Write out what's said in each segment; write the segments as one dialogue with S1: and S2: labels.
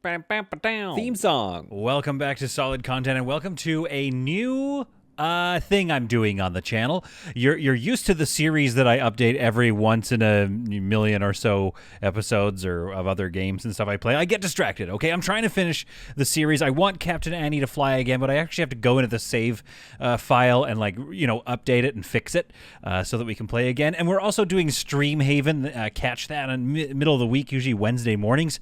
S1: Theme song.
S2: Welcome back to Solid Content, and welcome to a new thing I'm doing on the channel. You're used to the series that I update every once in a million or so episodes or of other games and stuff I play. I get distracted, okay? I'm trying to finish the series. I want Captain Annie to fly again, but I actually have to go into the save file and, like, you know, update it and fix it so that we can play again. And we're also doing Stream Haven. Catch that in middle of the week, usually Wednesday mornings.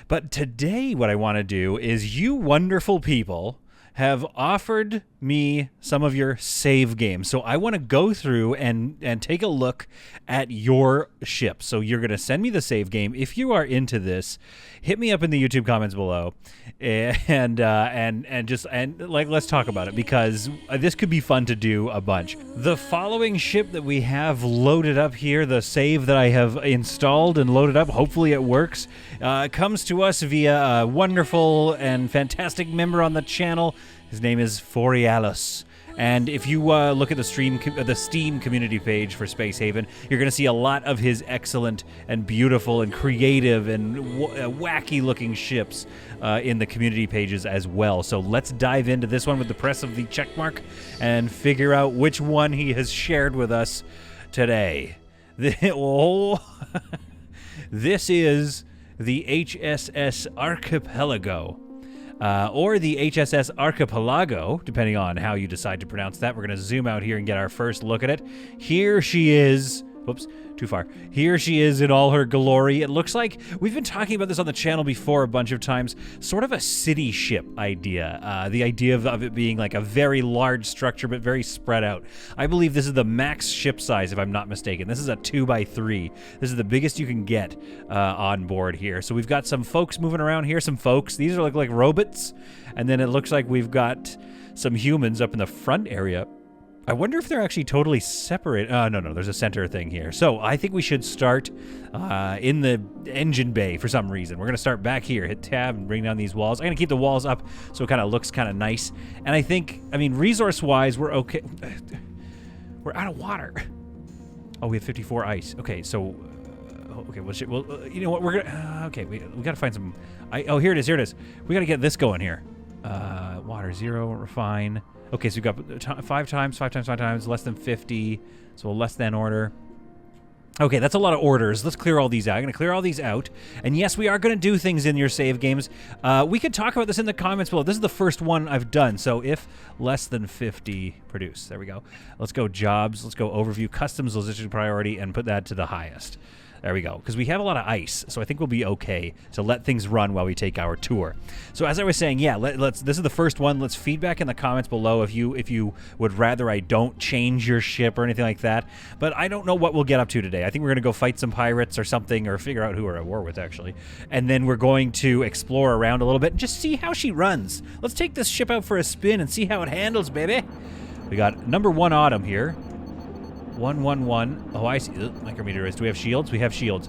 S2: But today what I want to do is, you wonderful people have offered me some of your save games. So I want to go through and take a look at your ship. So you're going to send me the save game. If you are into this, hit me up in the YouTube comments below and let's talk about it, because this could be fun to do a bunch. The following ship that we have loaded up here, the save that I have installed and loaded up, hopefully it works, comes to us via a wonderful and fantastic member on the channel. His name is Forialis. And if you look at the Steam community page for Space Haven, you're going to see a lot of his excellent and beautiful and creative and wacky-looking ships in the community pages as well. So let's dive into this one with the press of the check mark and figure out which one he has shared with us today. This is the HSS Archipelago. Or the HSS Archipelago, depending on how you decide to pronounce that. We're going to zoom out here and get our first look at it. Here she is. Whoops, too far. Here she is in all her glory. It looks like we've been talking about this on the channel before a bunch of times. Sort of a city ship idea. The idea of it being like a very large structure, but very spread out. I believe this is the max ship size, if I'm not mistaken. This is a 2x3. This is the biggest you can get on board here. So we've got some folks moving around here. Some folks. These are like robots. And then it looks like we've got some humans up in the front area. I wonder if they're actually totally separate. No, there's a center thing here. So I think we should start in the engine bay for some reason. We're going to start back here. Hit tab and bring down these walls. I'm going to keep the walls up so it kind of looks kind of nice. And I think, resource-wise, we're okay. We're out of water. Oh, we have 54 ice. Okay, so... okay, well, you know what? We're going to... okay, we got to find some... oh, here it is. We got to get this going here. Water 0, refine... Okay, so we've got 5 times, less than 50, so a less than order. Okay, that's a lot of orders. Let's clear all these out. I'm going to clear all these out. And yes, we are going to do things in your save games. We could talk about this in the comments below. This is the first one I've done, so if less than 50, produce. There we go. Let's go jobs. Let's go overview, customs, logistic priority, and put that to the highest. There we go, because we have a lot of ice, so I think we'll be okay to let things run while we take our tour. So as I was saying, yeah, let's. This is the first one. Let's feedback in the comments below if you would rather I don't change your ship or anything like that. But I don't know what we'll get up to today. I think we're gonna go fight some pirates or something, or figure out who we're at war with actually, and then we're going to explore around a little bit and just see how she runs. Let's take this ship out for a spin and see how it handles, baby. We got number 1 Autumn here. 111. Oh, I see. Micrometeors. Do we have shields? We have shields.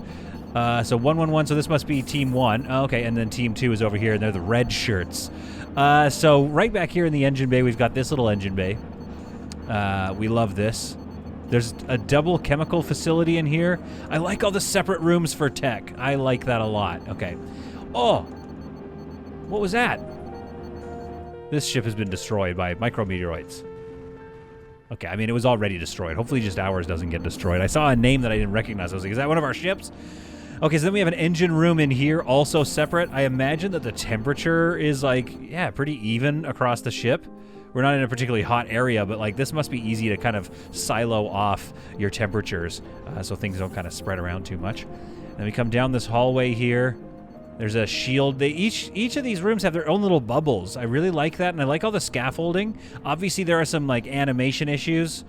S2: So 111. So this must be Team 1. Oh, okay, and then Team 2 is over here, and they're the red shirts. So right back here in the engine bay, we've got this little engine bay. We love this. There's a double chemical facility in here. I like all the separate rooms for tech. I like that a lot. Okay. Oh, what was that? This ship has been destroyed by micrometeoroids. Okay, it was already destroyed. Hopefully just ours doesn't get destroyed. I saw a name that I didn't recognize. I was like, is that one of our ships? Okay, so then we have an engine room in here, also separate. I imagine that the temperature is, like, yeah, pretty even across the ship. We're not in a particularly hot area, but, like, this must be easy to kind of silo off your temperatures so things don't kind of spread around too much. Then we come down this hallway here. There's a shield. Each of these rooms have their own little bubbles. I really like that, and I like all the scaffolding. Obviously, there are some like animation issues,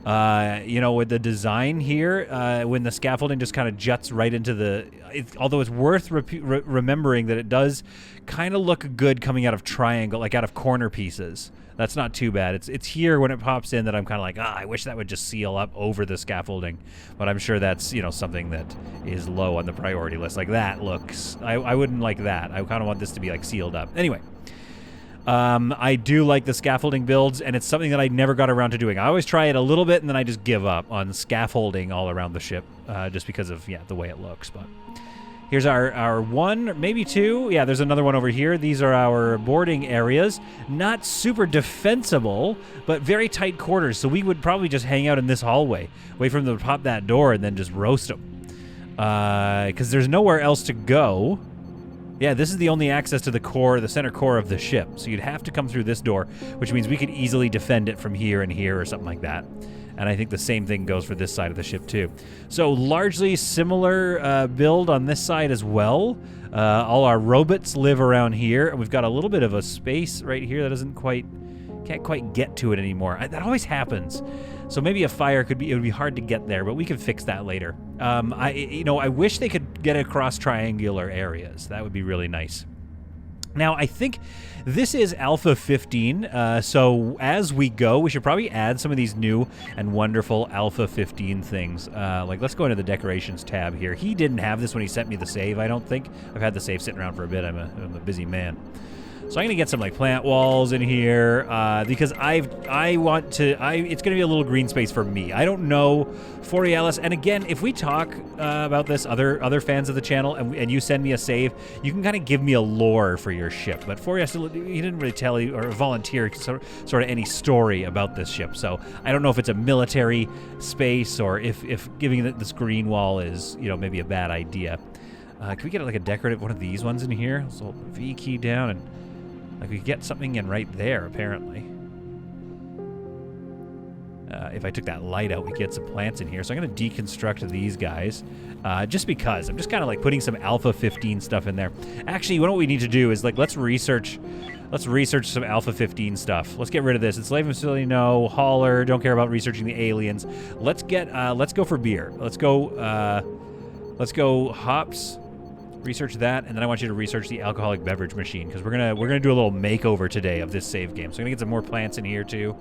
S2: with the design here. When the scaffolding just kind of juts right into the. Although it's worth remembering that it does kind of look good coming out of triangle, like out of corner pieces. That's not too bad. It's here when it pops in that I'm kind of like, I wish that would just seal up over the scaffolding. But I'm sure that's, something that is low on the priority list. Like that looks, I wouldn't like that. I kind of want this to be like sealed up. Anyway, I do like the scaffolding builds, and it's something that I never got around to doing. I always try it a little bit, and then I just give up on scaffolding all around the ship, just because of, the way it looks. But Here's our one, maybe two. Yeah, there's another one over here. These are our boarding areas. Not super defensible, but very tight quarters. So we would probably just hang out in this hallway, wait for them to pop that door, and then just roast them. Because there's nowhere else to go. Yeah, this is the only access to the core, the center core of the ship. So you'd have to come through this door, which means we could easily defend it from here and here or something like that. And I think the same thing goes for this side of the ship, too. So largely similar build on this side as well. All our robots live around here. And we've got a little bit of a space right here that can't quite get to it anymore. That always happens. So maybe a fire it would be hard to get there, but we can fix that later. I wish they could get across triangular areas. That would be really nice. Now, I think this is Alpha 15, so as we go, we should probably add some of these new and wonderful Alpha 15 things. Let's go into the decorations tab here. He didn't have this when he sent me the save, I don't think. I've had the save sitting around for a bit. I'm a busy man. So I'm going to get some plant walls in here because it's going to be a little green space for me. I don't know for Realis. And again, if we talk about this, other fans of the channel, and you send me a save, you can kind of give me a lore for your ship. But Forias, he didn't really tell you or volunteer sort of any story about this ship. So I don't know if it's a military space or if giving it this green wall is, maybe a bad idea. Can we get a decorative one of these ones in here? So V key down and... we could get something in right there, apparently. If I took that light out, we could get some plants in here. So I'm going to deconstruct these guys, just because. I'm just kind of putting some Alpha 15 stuff in there. Actually, what we need to do is let's research some Alpha 15 stuff. Let's get rid of this. Enslavement facility, no. Hauler, don't care about researching the aliens. Let's go for beer. Let's go hops. Research that, and then I want you to research the alcoholic beverage machine because we're gonna do a little makeover today of this save game. So I'm gonna get some more plants in here too.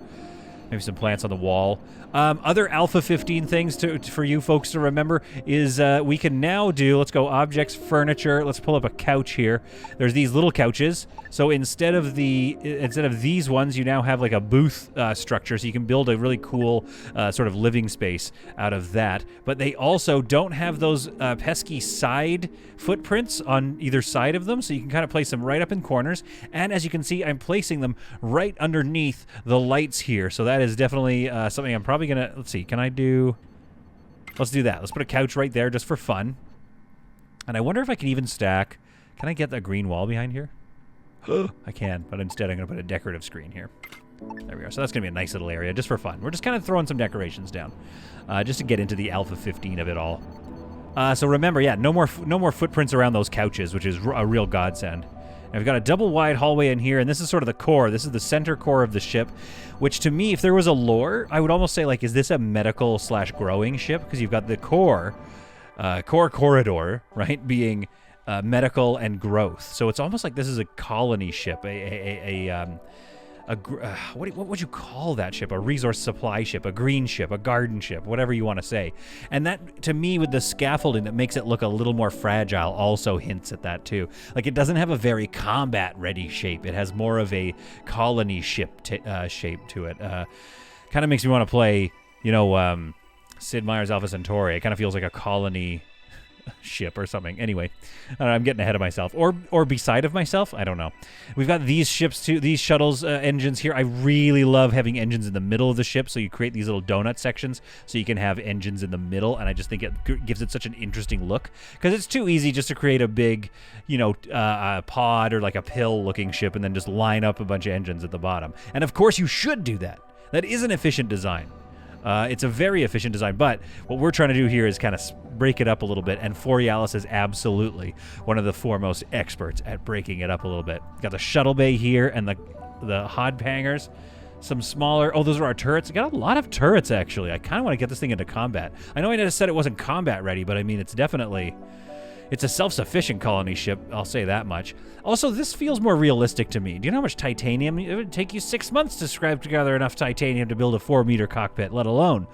S2: Maybe some plants on the wall. Other Alpha 15 things for you folks to remember is we can now do, let's go objects, furniture. Let's pull up a couch here. There's these little couches. So instead of these ones, you now have a booth structure. So you can build a really cool sort of living space out of that. But they also don't have those pesky side footprints on either side of them. So you can kind of place them right up in corners. And as you can see, I'm placing them right underneath the lights here. So that is definitely something I'm probably gonna, let's see, let's do that. Let's put a couch right there just for fun. And I wonder if I can even stack, can I get the green wall behind here? I can, but instead I'm gonna put a decorative screen here. There we go. So that's gonna be a nice little area just for fun. We're just kind of throwing some decorations down, just to get into the Alpha 15 of it all. So remember, yeah, no more footprints around those couches, which is a real godsend. And we've got a double wide hallway in here, and this is sort of the core. This is the center core of the ship, which to me, if there was a lore, I would almost say, is this a medical/growing ship? Because you've got the core corridor, right, being medical and growth. So it's almost like this is a colony ship, what would you call that ship? A resource supply ship, a green ship, a garden ship, whatever you want to say. And that, to me, with the scaffolding that makes it look a little more fragile, also hints at that too. It doesn't have a very combat-ready shape. It has more of a colony ship shape to it. Kind of makes me want to play, Sid Meier's Alpha Centauri. It kind of feels like a colony ship or something. Anyway, I'm getting ahead of myself, or beside of myself. I don't know. We've got these ships too, these shuttles engines here. I really love having engines in the middle of the ship, so you create these little donut sections so you can have engines in the middle, and I just think it gives it such an interesting look, because it's too easy just to create a big a pod or a pill looking ship and then just line up a bunch of engines at the bottom. And of course you should do that. That is an efficient design. It's a very efficient design, but what we're trying to do here is kind of break it up a little bit, and Forialis is absolutely one of the foremost experts at breaking it up a little bit. Got the shuttle bay here and the hod hangars, some smaller, those are our turrets. Got a lot of turrets, actually. I kind of want to get this thing into combat. I know I just said it wasn't combat ready, but I mean, it's a self-sufficient colony ship, I'll say that much. Also, this feels more realistic to me. Do you know how much titanium? It would take you 6 months to scrap together enough titanium to build a 4-meter cockpit, let alone,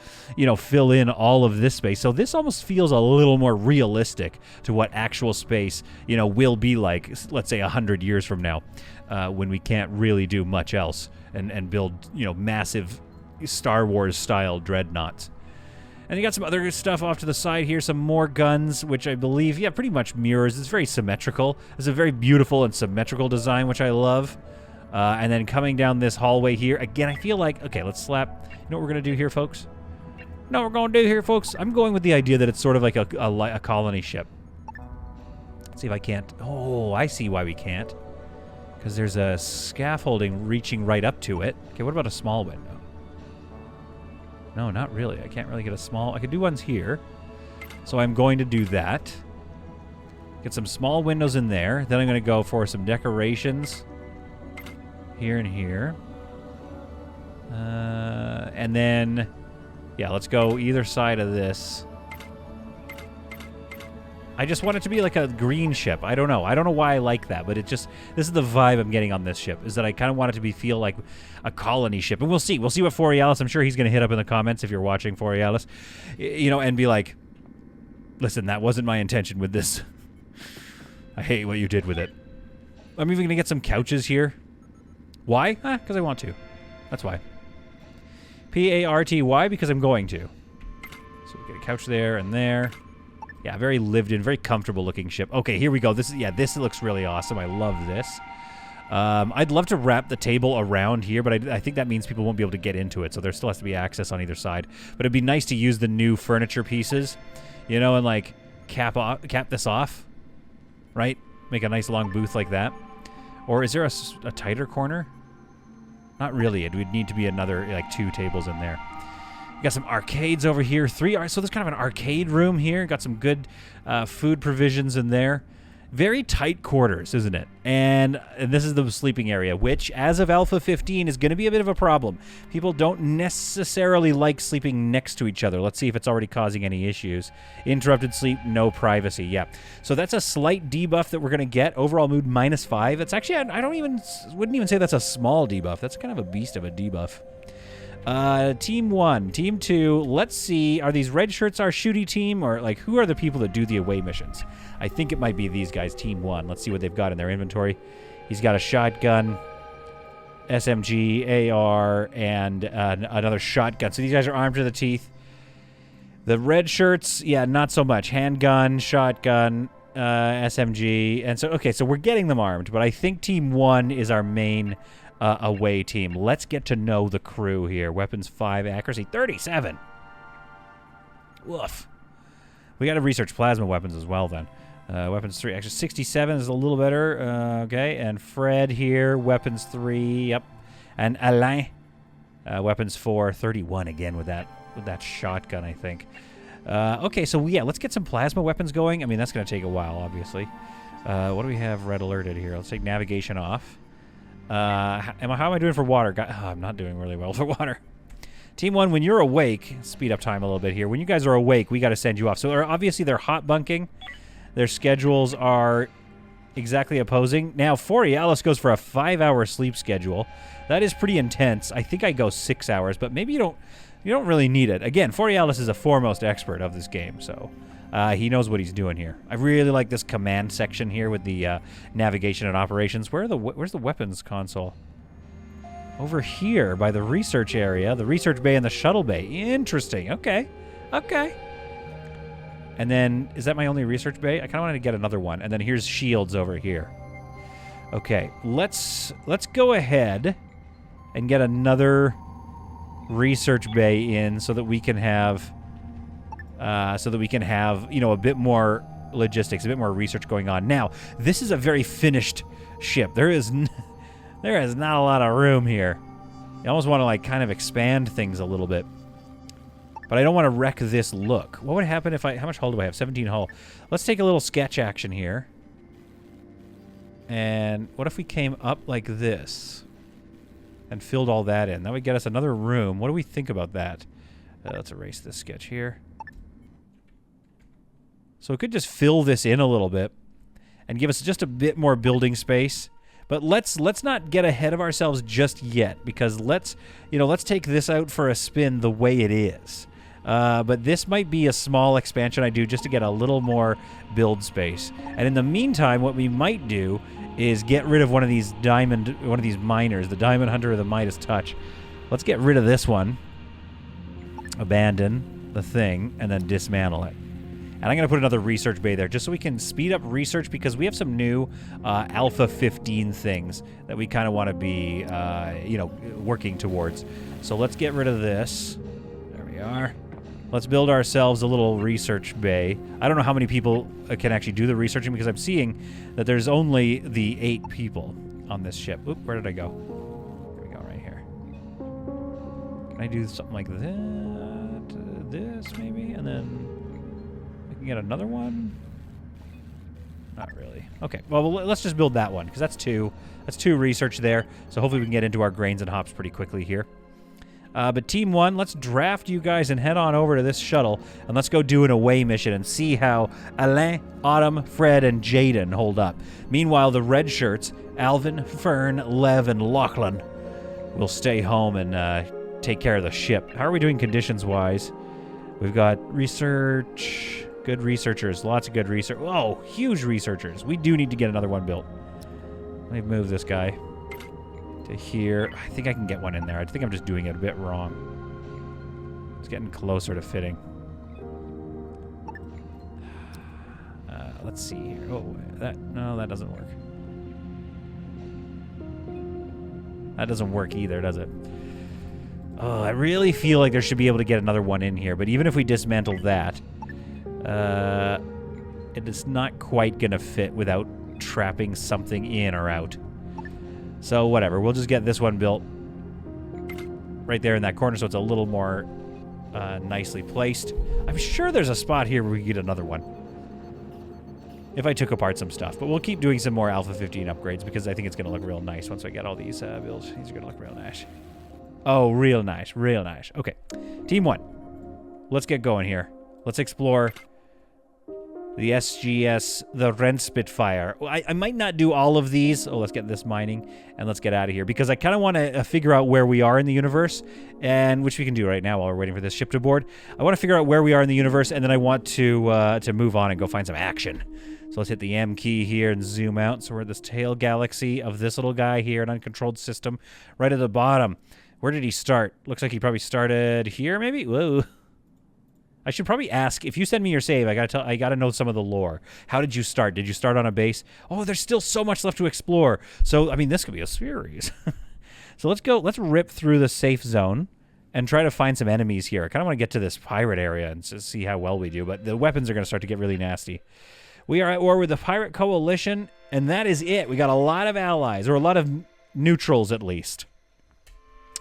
S2: fill in all of this space. So this almost feels a little more realistic to what actual space, will be like, let's say 100 years from now, when we can't really do much else and build, massive Star Wars-style dreadnoughts. And you got some other stuff off to the side here, some more guns, which I believe, yeah, pretty much mirrors. It's very symmetrical. It's a very beautiful and symmetrical design, which I love. And then coming down this hallway here, again, I feel like, okay, let's slap, you know what we're going to do here, folks? You know what we're going to do here, folks? I'm going with the idea that it's sort of like a colony ship. Let's see if I can't, oh, I see why we can't. Because there's a scaffolding reaching right up to it. Okay, what about a small window? No, not really. I can't really get a small... I could do ones here. So I'm going to do that. Get some small windows in there. Then I'm going to go for some decorations. Here and here. And then... Yeah, let's go either side of this. I just want it to be like a green ship. I don't know. I don't know why I like that, but it just... This is the vibe I'm getting on this ship, is that I kind of want it to feel like a colony ship. And we'll see. We'll see what Forialis... I'm sure he's going to hit up in the comments if you're watching Forialis. You know, and be like, listen, that wasn't my intention with this. I hate what you did with it. I'm even going to get some couches here. Why? Because I want to. That's why. P-A-R-T-Y, because I'm going to. So we get a couch there and there. Yeah, very lived-in, very comfortable-looking ship. Okay, here we go. This looks really awesome. I love this. I'd love to wrap the table around here, but I think that means people won't be able to get into it, so there still has to be access on either side. But it'd be nice to use the new furniture pieces, you know, and, like, cap this off, right? Make a nice long booth like that. Or is there a tighter corner? Not really. It would need to be another, like, 2 tables in there. Got some arcades over here. So there's kind of an arcade room here. Got some good food provisions in there. Very tight quarters, isn't it? And this is the sleeping area, which, as of Alpha 15, is going to be a bit of a problem. People don't necessarily like sleeping next to each other. Let's see if it's already causing any issues. Interrupted sleep, no privacy. Yeah. So that's a slight debuff that we're going to get. Overall mood -5. It's actually, wouldn't even say that's a small debuff. That's kind of a beast of a debuff. Team 1, Team 2, let's see, are these red shirts our shooty team, or, like, who are the people that do the away missions? I think it might be these guys, Team 1. Let's see what they've got in their inventory. He's got a shotgun, SMG, AR, and another shotgun. So these guys are armed to the teeth. The red shirts, yeah, not so much. Handgun, shotgun, SMG, and so, okay, so we're getting them armed, but I think Team 1 is our main... away team. Let's get to know the crew here. Weapons 5, accuracy 37. Woof. We got to research plasma weapons as well then. Weapons 3, actually 67 is a little better. Okay, and Fred here, weapons 3, yep. And Alain, weapons 4, 31 again with that shotgun, I think. Okay, so yeah, let's get some plasma weapons going. I mean, that's going to take a while, obviously. What do we have red alerted here? Let's take navigation off. How am I doing for water? I'm not doing really well for water. Team 1, when you're awake, speed up time a little bit here. When you guys are awake, we got to send you off. So obviously they're hot bunking. Their schedules are exactly opposing. Now, Forialis goes for a 5-hour sleep schedule. That is pretty intense. I think I go 6 hours, but maybe you don't really need it. Again, Forialis is a foremost expert of this game, so he knows what he's doing here. I really like this command section here with the navigation and operations. Where's the weapons console? Over here by the research area, the research bay and the shuttle bay. Interesting. Okay. Okay. And then, is that my only research bay? I kind of wanted to get another one. And then here's shields over here. Okay, let's go ahead and get another research bay in so that we can have you know, a bit more logistics, a bit more research going on. Now, this is a very finished ship. There is not a lot of room here. You almost want to, like, kind of expand things a little bit. But I don't want to wreck this look. What would happen if how much hull do I have? 17 hull. Let's take a little sketch action here. And what if we came up like this and filled all that in? That would get us another room. What do we think about that? Let's erase this sketch here. So we could just fill this in a little bit and give us just a bit more building space. But let's not get ahead of ourselves just yet, because let's take this out for a spin the way it is. But this might be a small expansion I do just to get a little more build space. And in the meantime, what we might do is get rid of one of these miners, the Diamond Hunter or the Midas Touch. Let's get rid of this one. Abandon. the thing and then dismantle it. And I'm going to put another research bay there just so we can speed up research because we have some new Alpha 15 things that we kind of want to be, working towards. So let's get rid of this. There we are. Let's build ourselves a little research bay. I don't know how many people can actually do the researching because I'm seeing that there's only the 8 people on this ship. Oop, where did I go? There we go, right here. Can I do something like that? This, maybe? And then I can get another one? Not really. Okay, well, let's just build that one because that's 2. That's 2 research there. So hopefully we can get into our grains and hops pretty quickly here. But Team 1, let's draft you guys and head on over to this shuttle, and let's go do an away mission and see how Alain, Autumn, Fred, and Jaden hold up. Meanwhile, the red shirts, Alvin, Fern, Lev, and Lachlan, will stay home and take care of the ship. How are we doing conditions-wise? We've got research, good researchers, lots of good research. Whoa, huge researchers. We do need to get another one built. Let me move this guy to here. I think I can get one in there. I think I'm just doing it a bit wrong. It's getting closer to fitting. Let's see here. Oh, that doesn't work. That doesn't work either, does it? Oh, I really feel like there should be able to get another one in here, but even if we dismantle that, it is not quite gonna fit without trapping something in or out. So whatever, we'll just get this one built right there in that corner so it's a little more nicely placed. I'm sure there's a spot here where we can get another one if I took apart some stuff. But we'll keep doing some more Alpha 15 upgrades because I think it's going to look real nice once I get all these builds. These are going to look real nice. Oh, real nice, real nice. Okay, Team 1, let's get going here. Let's explore the SGS, the Ren Spitfire. I might not do all of these. Oh, let's get this mining, and let's get out of here. Because I kind of want to figure out where we are in the universe, and which we can do right now while we're waiting for this ship to board. I want to figure out where we are in the universe, and then I want to move on and go find some action. So let's hit the M key here and zoom out. So we're at this tail galaxy of this little guy here, an uncontrolled system, right at the bottom. Where did he start? Looks like he probably started here, maybe? Whoa. I should probably ask, if you send me your save, I gotta know some of the lore. How did you start? Did you start on a base? Oh, there's still so much left to explore. So, I mean, this could be a series. So let's rip through the safe zone and try to find some enemies here. I kind of want to get to this pirate area and just see how well we do, but the weapons are going to start to get really nasty. We are at war with the Pirate Coalition, and that is it. We got a lot of allies, or a lot of neutrals at least.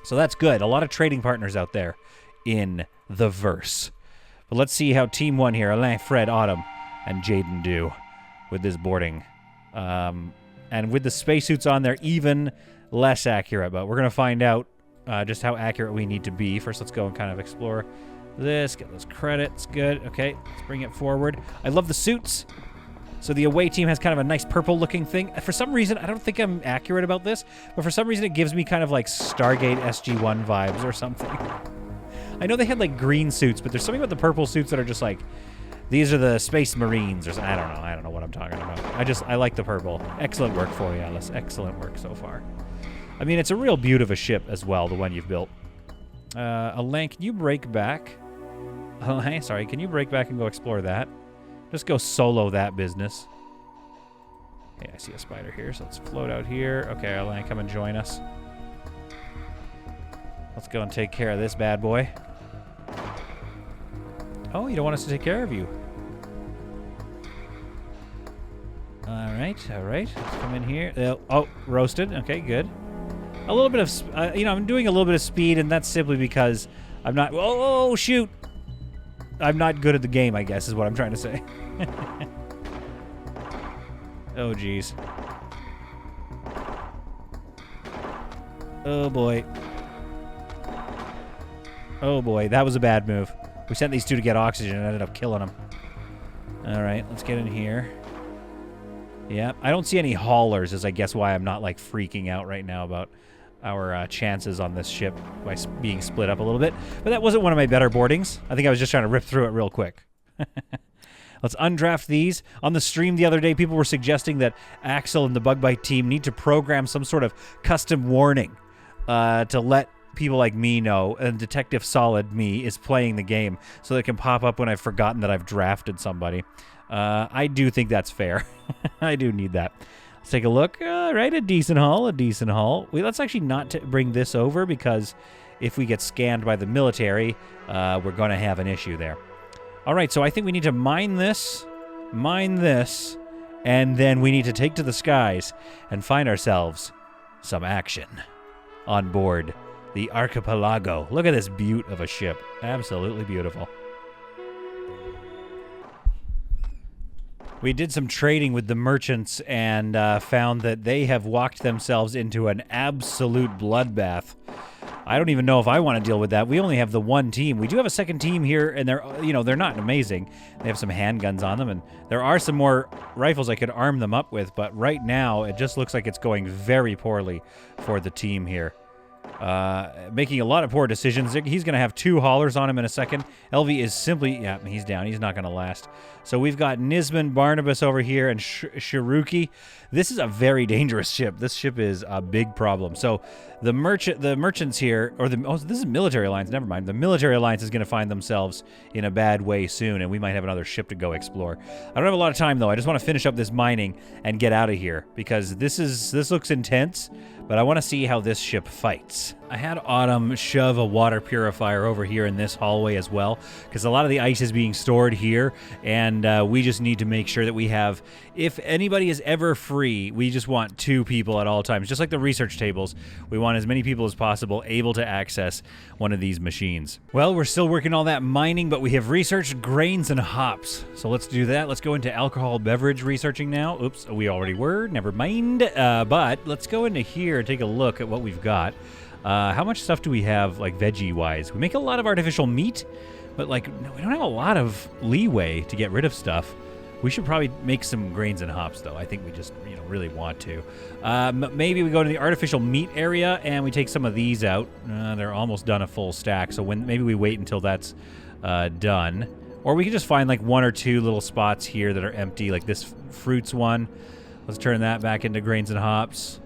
S2: So that's good. A lot of trading partners out there in the verse. But let's see how Team 1 here, Alain, Fred, Autumn, and Jaden do with this boarding. And with the spacesuits on, they're even less accurate, but we're going to find out just how accurate we need to be. First, let's go and kind of explore this, get those credits. Good. Okay, let's bring it forward. I love the suits. So the away team has kind of a nice purple-looking thing. For some reason, I don't think I'm accurate about this, but for some reason it gives me kind of like Stargate SG-1 vibes or something. I know they had like green suits, but there's something about the purple suits that are just like, these are the Space Marines, or something. I don't know what I'm talking about. I like the purple. Excellent work for you, Alice. Excellent work so far. I mean, it's a real beaut of a ship as well, the one you've built. Alain, can you break back? Alain, sorry, can you break back and go explore that? Just go solo that business. Hey, I see a spider here, so let's float out here. Okay, Alain, come and join us. Let's go and take care of this bad boy. Oh, you don't want us to take care of you. All right. Let's come in here. Oh, roasted. Okay, good. A little bit of, I'm doing a little bit of speed, and that's simply because I'm not, oh, shoot. I'm not good at the game, I guess, is what I'm trying to say. Oh, geez. Oh, boy. Oh, boy. That was a bad move. We sent these two to get oxygen and ended up killing them. All right, let's get in here. Yeah, I don't see any haulers, is I guess why I'm not, like, freaking out right now about our chances on this ship by being split up a little bit. But that wasn't one of my better boardings. I think I was just trying to rip through it real quick. Let's undraft these. On the stream the other day, people were suggesting that Axel and the Bug Bite team need to program some sort of custom warning to let people like me know, and Detective Solid me is playing the game, so that it can pop up when I've forgotten that I've drafted somebody. I do think that's fair. I do need that. Let's take a look. Right, a decent haul, a decent haul. Let's actually not bring this over, because if we get scanned by the military, we're going to have an issue there. All right, so I think we need to mine this, and then we need to take to the skies and find ourselves some action on board the Archipelago. Look at this beaut of a ship. Absolutely beautiful. We did some trading with the merchants and found that they have walked themselves into an absolute bloodbath. I don't even know if I want to deal with that. We only have the one team. We do have a second team here, and they're not amazing. They have some handguns on them, and there are some more rifles I could arm them up with, but right now it just looks like it's going very poorly for the team here. Making a lot of poor decisions. He's going to have 2 haulers on him in a second. LV is simply... yeah, he's down. He's not going to last. So we've got Nisman, Barnabas over here, and Shiruki. This is a very dangerous ship. This ship is a big problem. So the merchants here... this is Military Alliance. Never mind. The Military Alliance is going to find themselves in a bad way soon, and we might have another ship to go explore. I don't have a lot of time, though. I just want to finish up this mining and get out of here, because this looks intense, but I want to see how this ship fights. I had Autumn shove a water purifier over here in this hallway as well, because a lot of the ice is being stored here, and we just need to make sure that we have, if anybody is ever free, we just want 2 people at all times. Just like the research tables, we want as many people as possible able to access one of these machines. Well, we're still working all that mining, but we have researched grains and hops. So let's do that. Let's go into alcohol beverage researching now. Oops, we already were. Never mind. But let's go into here and take a look at what we've got. How much stuff do we have, like, veggie-wise? We make a lot of artificial meat, but, like, we don't have a lot of leeway to get rid of stuff. We should probably make some grains and hops, though. I think we just, really want to. Maybe we go to the artificial meat area, and we take some of these out. They're almost done a full stack, so maybe we wait until that's done. Or we can just find, like, 1 or 2 little spots here that are empty, like this fruits one. Let's turn that back into grains and hops.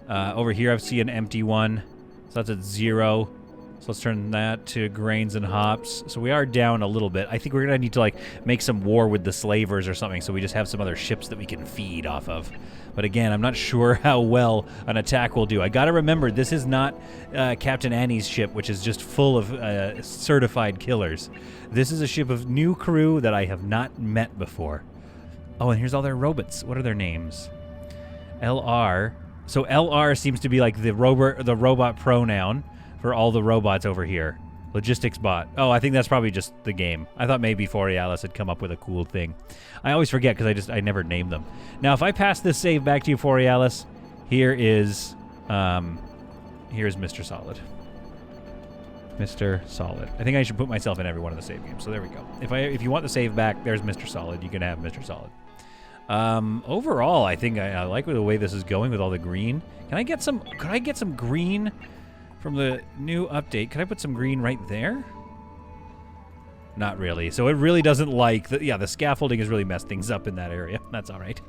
S2: Over here, I see an empty one. So that's at 0. So let's turn that to grains and hops. So we are down a little bit. I think we're going to need to, like, make some war with the slavers or something, so we just have some other ships that we can feed off of. But again, I'm not sure how well an attack will do. I got to remember, this is not Captain Annie's ship, which is just full of certified killers. This is a ship of new crew that I have not met before. Oh, and here's all their robots. What are their names? LR... So LR seems to be like the robot pronoun for all the robots over here. Logistics bot. Oh, I think that's probably just the game. I thought maybe Borealis had come up with a cool thing. I always forget because I never named them. Now, if I pass this save back to you, Borealis, here's Mr. Solid. Mr. Solid. I think I should put myself in every one of the save games. So there we go. If you want the save back, there's Mr. Solid. You can have Mr. Solid. Overall, I think I like the way this is going with all the green. Could I get some green from the new update? Could I put some green right there? Not really. So it really doesn't like the scaffolding has really messed things up in that area. That's all right.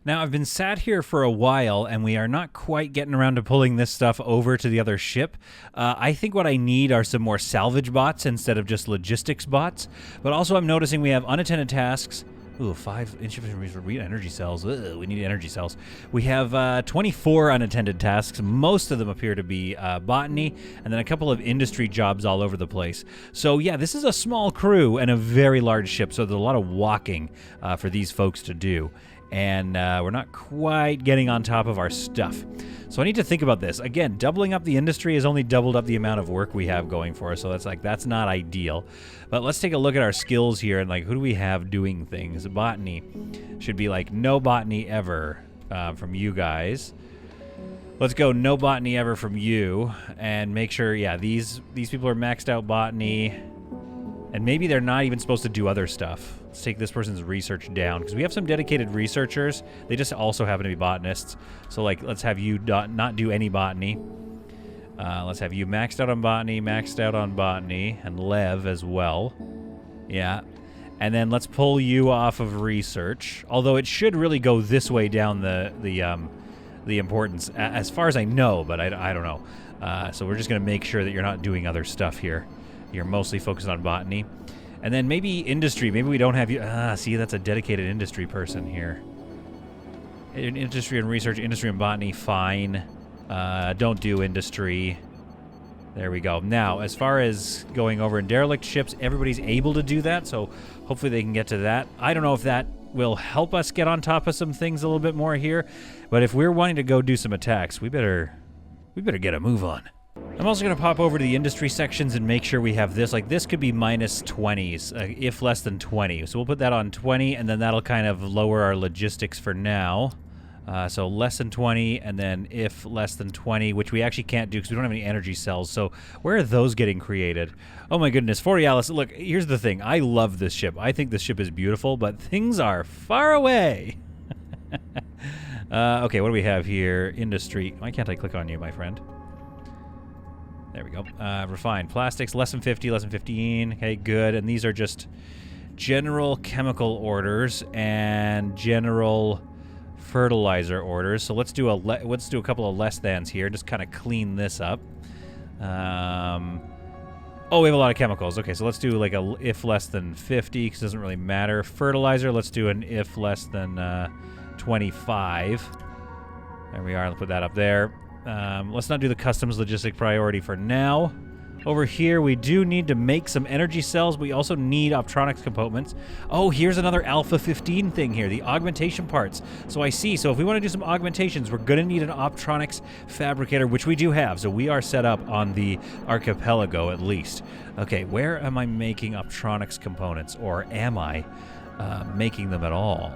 S2: Now, I've been sat here for a while, and we are not quite getting around to pulling this stuff over to the other ship. I think what I need are some more salvage bots instead of just logistics bots. But also, I'm noticing we have unattended tasks. Ooh, 5 insufficient energy cells. Ugh, we need energy cells. We have 24 unattended tasks. Most of them appear to be botany, and then a couple of industry jobs all over the place. So yeah, this is a small crew and a very large ship, so there's a lot of walking for these folks to do. And we're not quite getting on top of our stuff. So I need to think about this. Again, doubling up the industry has only doubled up the amount of work we have going for us, so that's not ideal. But let's take a look at our skills here and, like, who do we have doing things? Botany should be like no botany ever from you guys. Let's go no botany ever from you and make sure, yeah, these people are maxed out botany. And maybe they're not even supposed to do other stuff. Let's take this person's research down, because we have some dedicated researchers. They just also happen to be botanists. So, like, let's have you not do any botany. Let's have you maxed out on botany, and Lev as well. Yeah. And then let's pull you off of research. Although it should really go this way down the the importance, as far as I know, but I don't know. So we're just going to make sure that you're not doing other stuff here. You're mostly focused on botany. And then maybe industry. Maybe we don't have you... see, that's a dedicated industry person here. Industry and research, industry and botany, fine. Don't do industry. There we go. Now, as far as going over in derelict ships, everybody's able to do that, so hopefully they can get to that. I don't know if that will help us get on top of some things a little bit more here, but if we're wanting to go do some attacks, we better get a move on. I'm also going to pop over to the industry sections and make sure we have this. Like, this could be minus 20s, if less than 20. So we'll put that on 20, and then that'll kind of lower our logistics for now. So less than 20, and then if less than 20, which we actually can't do because we don't have any energy cells. So where are those getting created? Oh my goodness, 40 Alice. Look, here's the thing. I love this ship. I think this ship is beautiful, but things are far away. Okay, what do we have here? Industry. Why can't I click on you, my friend? There we go. Refined plastics, less than 50, less than 15. Okay, good. And these are just general chemical orders and general fertilizer orders. So let's do a couple of less thans here. Just kind of clean this up. Oh, we have a lot of chemicals. Okay, so let's do like a if less than 50 because it doesn't really matter. Fertilizer, let's do an if less than 25. There we are. Let's put that up there. Let's not do the customs logistic priority for now. Over here, we do need to make some energy cells. We also need optronics components. Oh, here's another Alpha 15 thing here, the augmentation parts. So I see. So if we want to do some augmentations, we're going to need an optronics fabricator, which we do have. So we are set up on the archipelago at least. Okay, where am I making optronics components? Or am I making them at all?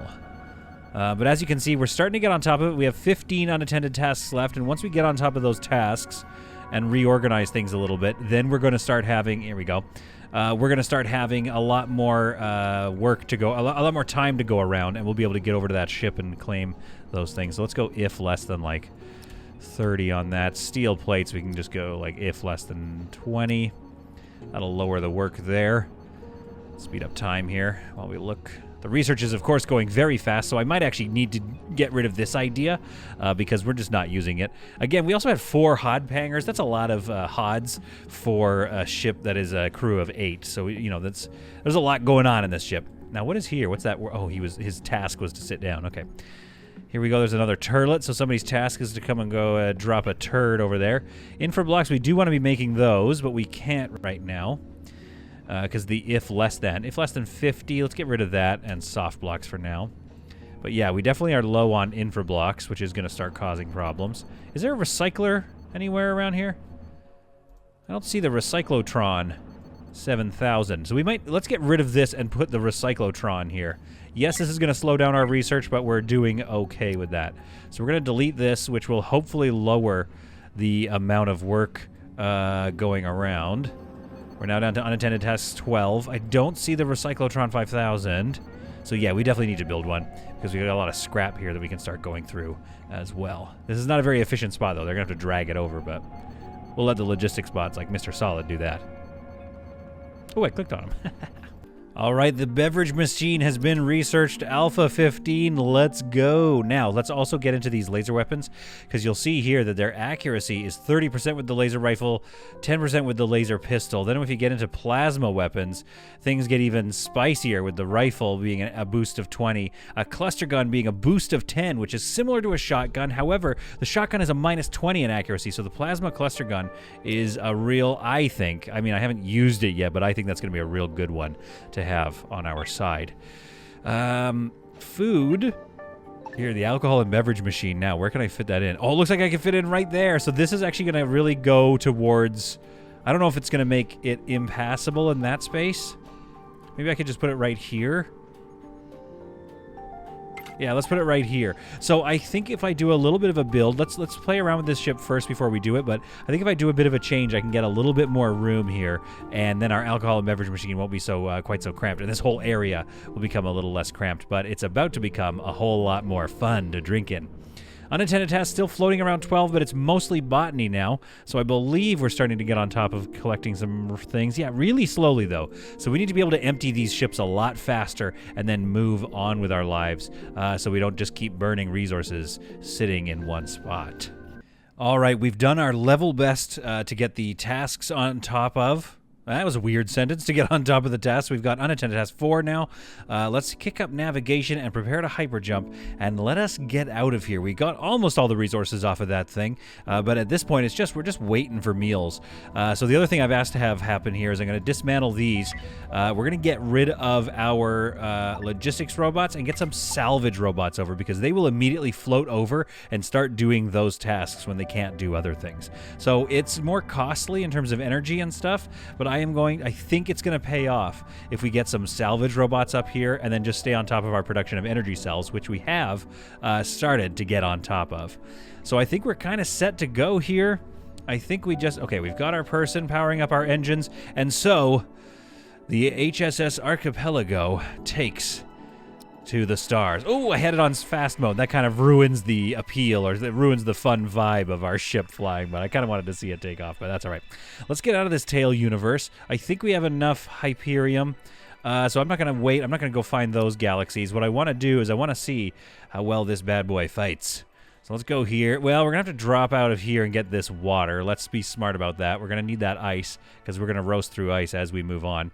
S2: But as you can see, we're starting to get on top of it. We have 15 unattended tasks left, and once we get on top of those tasks and reorganize things a little bit, then we're going to start having, here we go, we're going to start having a lot more work to go, a lot more time to go around, and we'll be able to get over to that ship and claim those things. So let's go if less than like 30 on that. Steel plates, we can just go like if less than 20. That'll lower the work there. Speed up time here while we look. The research is, of course, going very fast, so I might actually need to get rid of this idea because we're just not using it. Again, we also had 4 hod pangers. That's a lot of hods for a ship that is a crew of 8. So, you know, there's a lot going on in this ship. Now, what is here? What's that? Oh, his task was to sit down. Okay. Here we go. There's another turlet. So somebody's task is to come and go drop a turd over there. Infra blocks, we do want to be making those, but we can't right now. Because the if less than 50, let's get rid of that and soft blocks for now. But yeah, we definitely are low on infra blocks, which is going to start causing problems. Is there a recycler anywhere around here? I don't see the recyclotron 7000. So let's get rid of this and put the recyclotron here. Yes, this is going to slow down our research, but we're doing okay with that. So we're going to delete this, which will hopefully lower the amount of work going around. We're now down to unattended tasks 12. I don't see the Recyclotron 5000. So yeah, we definitely need to build one because we got a lot of scrap here that we can start going through as well. This is not a very efficient spot though. They're going to have to drag it over, but we'll let the logistics bots like Mr. Solid do that. Oh, I clicked on him. All right, the beverage machine has been researched. Alpha 15, let's go. Now, let's also get into these laser weapons, because you'll see here that their accuracy is 30% with the laser rifle, 10% with the laser pistol. Then if you get into plasma weapons, things get even spicier with the rifle being a boost of 20, a cluster gun being a boost of 10, which is similar to a shotgun. However, the shotgun is a minus 20 in accuracy, so the plasma cluster gun is a real, I think, I mean, I haven't used it yet, but I think that's going to be a real good one to have on our side. Food. Here, the alcohol and beverage machine. Now, where can I fit that in? Oh, it looks like I can fit it in right there. So this is actually going to really go towards... I don't know if it's going to make it impassable in that space. Maybe I could just put it right here. Yeah, let's put it right here. So I think if I do a little bit of a build, let's play around with this ship first before we do it, but I think if I do a bit of a change, I can get a little bit more room here, and then our alcohol and beverage machine won't be so quite so cramped, and this whole area will become a little less cramped, but it's about to become a whole lot more fun to drink in. Unattended tasks still floating around 12, but it's mostly botany now. So I believe we're starting to get on top of collecting some things. Yeah, really slowly though. So we need to be able to empty these ships a lot faster and then move on with our lives, so we don't just keep burning resources sitting in one spot. All right, we've done our level best to get the tasks on top of. That was a weird sentence, to get on top of the tasks. We've got unattended task 4 now. Let's kick up navigation and prepare to hyper jump, and let us get out of here. We got almost all the resources off of that thing, but at this point, we're just waiting for meals. So the other thing I've asked to have happen here is I'm going to dismantle these. We're going to get rid of our logistics robots and get some salvage robots over, because they will immediately float over and start doing those tasks when they can't do other things. So it's more costly in terms of energy and stuff, but I think it's going to pay off if we get some salvage robots up here and then just stay on top of our production of energy cells, which we have started to get on top of. So I think we're kind of set to go here. I think we've got our person powering up our engines, and so the HSS Archipelago takes to the stars. Oh, I had it on fast mode. That kind of ruins the appeal, or it ruins the fun vibe of our ship flying, but I kind of wanted to see it take off, but that's all right. Let's get out of this tail universe. I think we have enough Hyperium, so I'm not going to wait. I'm not going to go find those galaxies. What I want to do is I want to see how well this bad boy fights. So let's go here. Well, we're going to have to drop out of here and get this water. Let's be smart about that. We're going to need that ice, because we're going to roast through ice as we move on.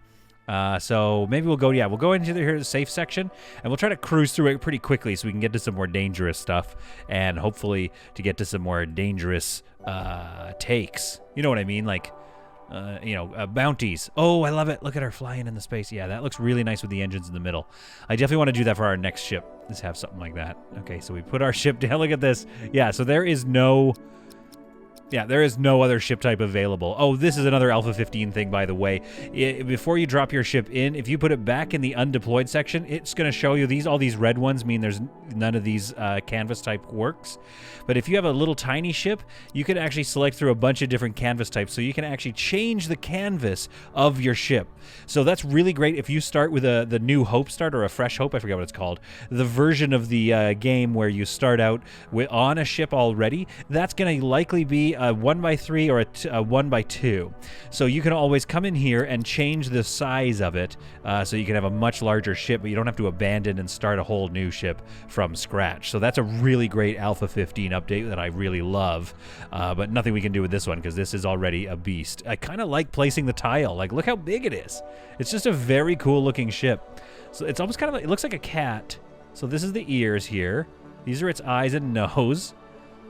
S2: So maybe we'll go into the safe section, and we'll try to cruise through it pretty quickly so we can get to some more dangerous stuff, and hopefully to get to some more dangerous takes. You know what I mean? Like, bounties. Oh, I love it. Look at her flying in the space. Yeah, that looks really nice with the engines in the middle. I definitely want to do that for our next ship. Let's have something like that. Okay, so we put our ship down. Look at this. Yeah, so there is no other ship type available. Oh, this is another Alpha 15 thing, by the way. Before you drop your ship in, if you put it back in the undeployed section, it's going to show you all these red ones mean there's none of these canvas type works. But if you have a little tiny ship, you can actually select through a bunch of different canvas types, so you can actually change the canvas of your ship. So that's really great if you start with the New Hope start, or a Fresh Hope, I forget what it's called. The version of the game where you start out on a ship already, that's going to likely be a 1x3 or a 1x2. So you can always come in here and change the size of it, so you can have a much larger ship, but you don't have to abandon and start a whole new ship from scratch. So that's a really great Alpha 15 update that I really love, but nothing we can do with this one because this is already a beast. I kind of like placing the tile. Like, look how big it is. It's just a very cool looking ship. So it's almost kind of like, it looks like a cat. So this is the ears here. These are its eyes and nose.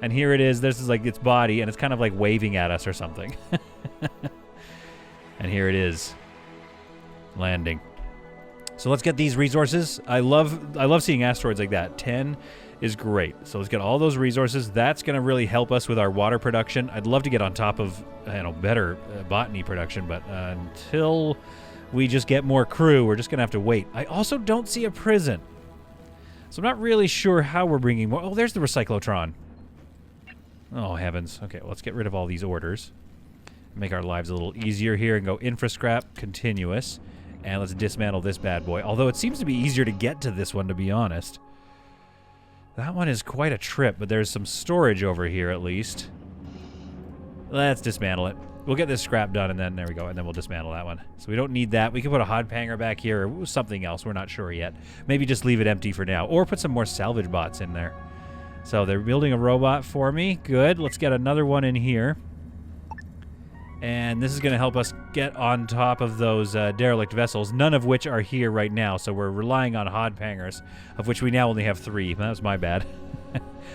S2: And here it is. This is like its body, and it's kind of like waving at us or something. And here it is, landing. So let's get these resources. I love seeing asteroids like that. 10 is great. So let's get all those resources. That's going to really help us with our water production. I'd love to get on top of, better botany production, but until we just get more crew, we're just going to have to wait. I also don't see a prison, so I'm not really sure how we're bringing more. Oh, there's the recyclotron. Oh, heavens. Okay, well, let's get rid of all these orders. Make our lives a little easier here and go infrascrap, continuous. And let's dismantle this bad boy. Although it seems to be easier to get to this one, to be honest. That one is quite a trip, but there's some storage over here at least. Let's dismantle it. We'll get this scrap done, and then there we go, and then we'll dismantle that one. So we don't need that. We can put a hod hanger back here or something else. We're not sure yet. Maybe just leave it empty for now, or put some more salvage bots in there. So they're building a robot for me. Good. Let's get another one in here. And this is going to help us get on top of those derelict vessels, none of which are here right now. So we're relying on hod hangers, of which we now only have 3. That was my bad.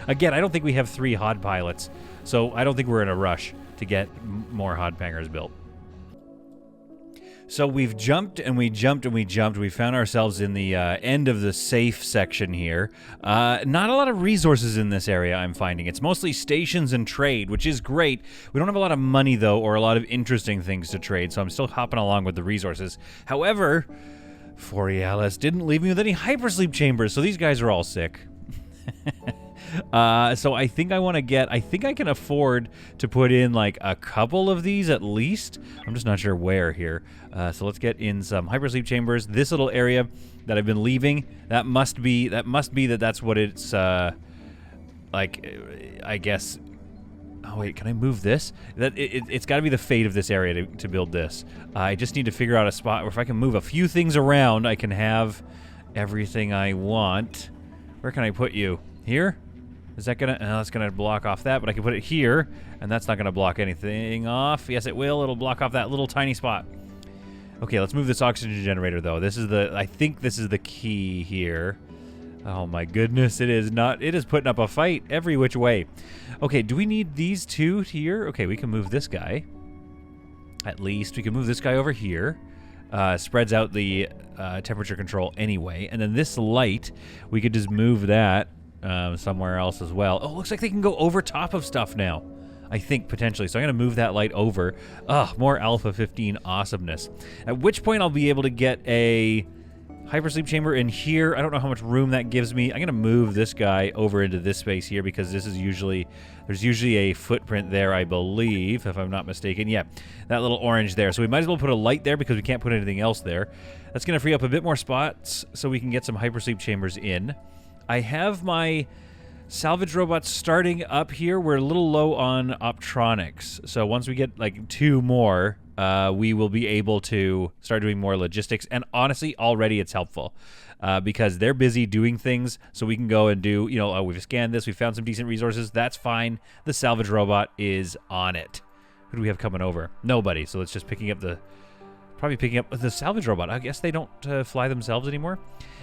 S2: Again, I don't think we have 3 hod pilots, so I don't think we're in a rush to get more hod hangers built. So we've jumped and we jumped and we jumped. We found ourselves in the end of the safe section here. Not a lot of resources in this area, I'm finding. It's mostly stations and trade, which is great. We don't have a lot of money, though, or a lot of interesting things to trade, so I'm still hopping along with the resources. However, Borealis didn't leave me with any hypersleep chambers, so these guys are all sick. So I think I think I can afford to put in like a couple of these at least. I'm just not sure where here. So let's get in some hypersleep chambers. This little area that I've been leaving, that's what it's like, I guess... Oh, wait, can I move this? It's got to be the fate of this area to build this. I just need to figure out a spot where if I can move a few things around, I can have everything I want. Where can I put you? Here? Is that gonna... No, that's gonna block off that, but I can put it here, and that's not gonna block anything off. Yes, it will. It'll block off that little tiny spot. Okay, let's move this oxygen generator, though. This is the... I think this is the key here. Oh my goodness, it is not... It is putting up a fight every which way. Okay, do we need these two here? Okay, we can move this guy. At least. We can move this guy over here. Spreads out the temperature control anyway. And then this light, we could just move that somewhere else as well. Oh, looks like they can go over top of stuff now. I think, potentially. So I'm going to move that light over. Ugh, more Alpha 15 awesomeness. At which point I'll be able to get a... hypersleep chamber in here. I don't know how much room that gives me. I'm going to move this guy over into this space here because this is usually... There's usually a footprint there, I believe, if I'm not mistaken. Yeah, that little orange there. So we might as well put a light there because we can't put anything else there. That's going to free up a bit more spots so we can get some hypersleep chambers in. I have my salvage robots starting up here. We're a little low on optronics. So once we get like 2 more... we will be able to start doing more logistics. And honestly, already it's helpful because they're busy doing things. So we can go and do, you know, we've scanned this. We found some decent resources. That's fine. The salvage robot is on it. Who do we have coming over? Nobody. So it's just probably picking up the salvage robot. I guess they don't fly themselves anymore.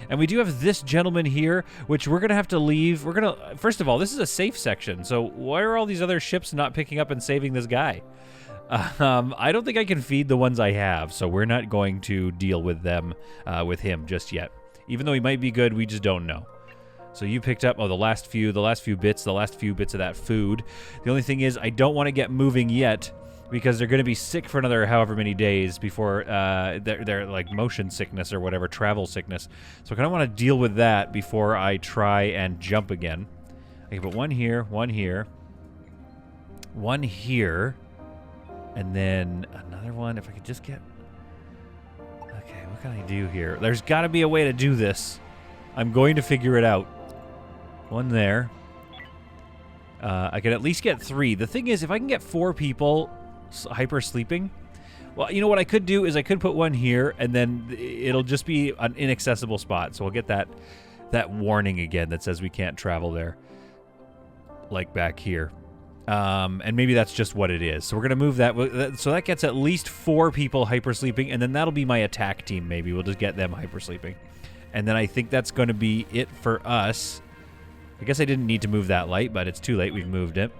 S2: And we do have this gentleman here, which we're going to have to leave. We're going to, first of all, this is a safe section. So why are all these other ships not picking up and saving this guy? I don't think I can feed the ones I have, so we're not going to deal with them, with him just yet. Even though he might be good, we just don't know. So you picked up, the last few bits of that food. The only thing is, I don't want to get moving yet, because they're going to be sick for another however many days before, they're like motion sickness or whatever, travel sickness. So I kind of want to deal with that before I try and jump again. I can put one here, one here, one here. And then another one, if I could just get... Okay, what can I do here? There's got to be a way to do this. I'm going to figure it out. One there. I could at least get 3. The thing is, if I can get 4 people hyper sleeping... Well, you know what I could do is I could put one here, and then it'll just be an inaccessible spot. So we'll get that warning again that says we can't travel there. Like back here. And maybe that's just what it is. So we're going to move that. So that gets at least 4 people hypersleeping, and then that'll be my attack team, maybe. We'll just get them hypersleeping. And then I think that's going to be it for us. I guess I didn't need to move that light, but it's too late. We've moved it.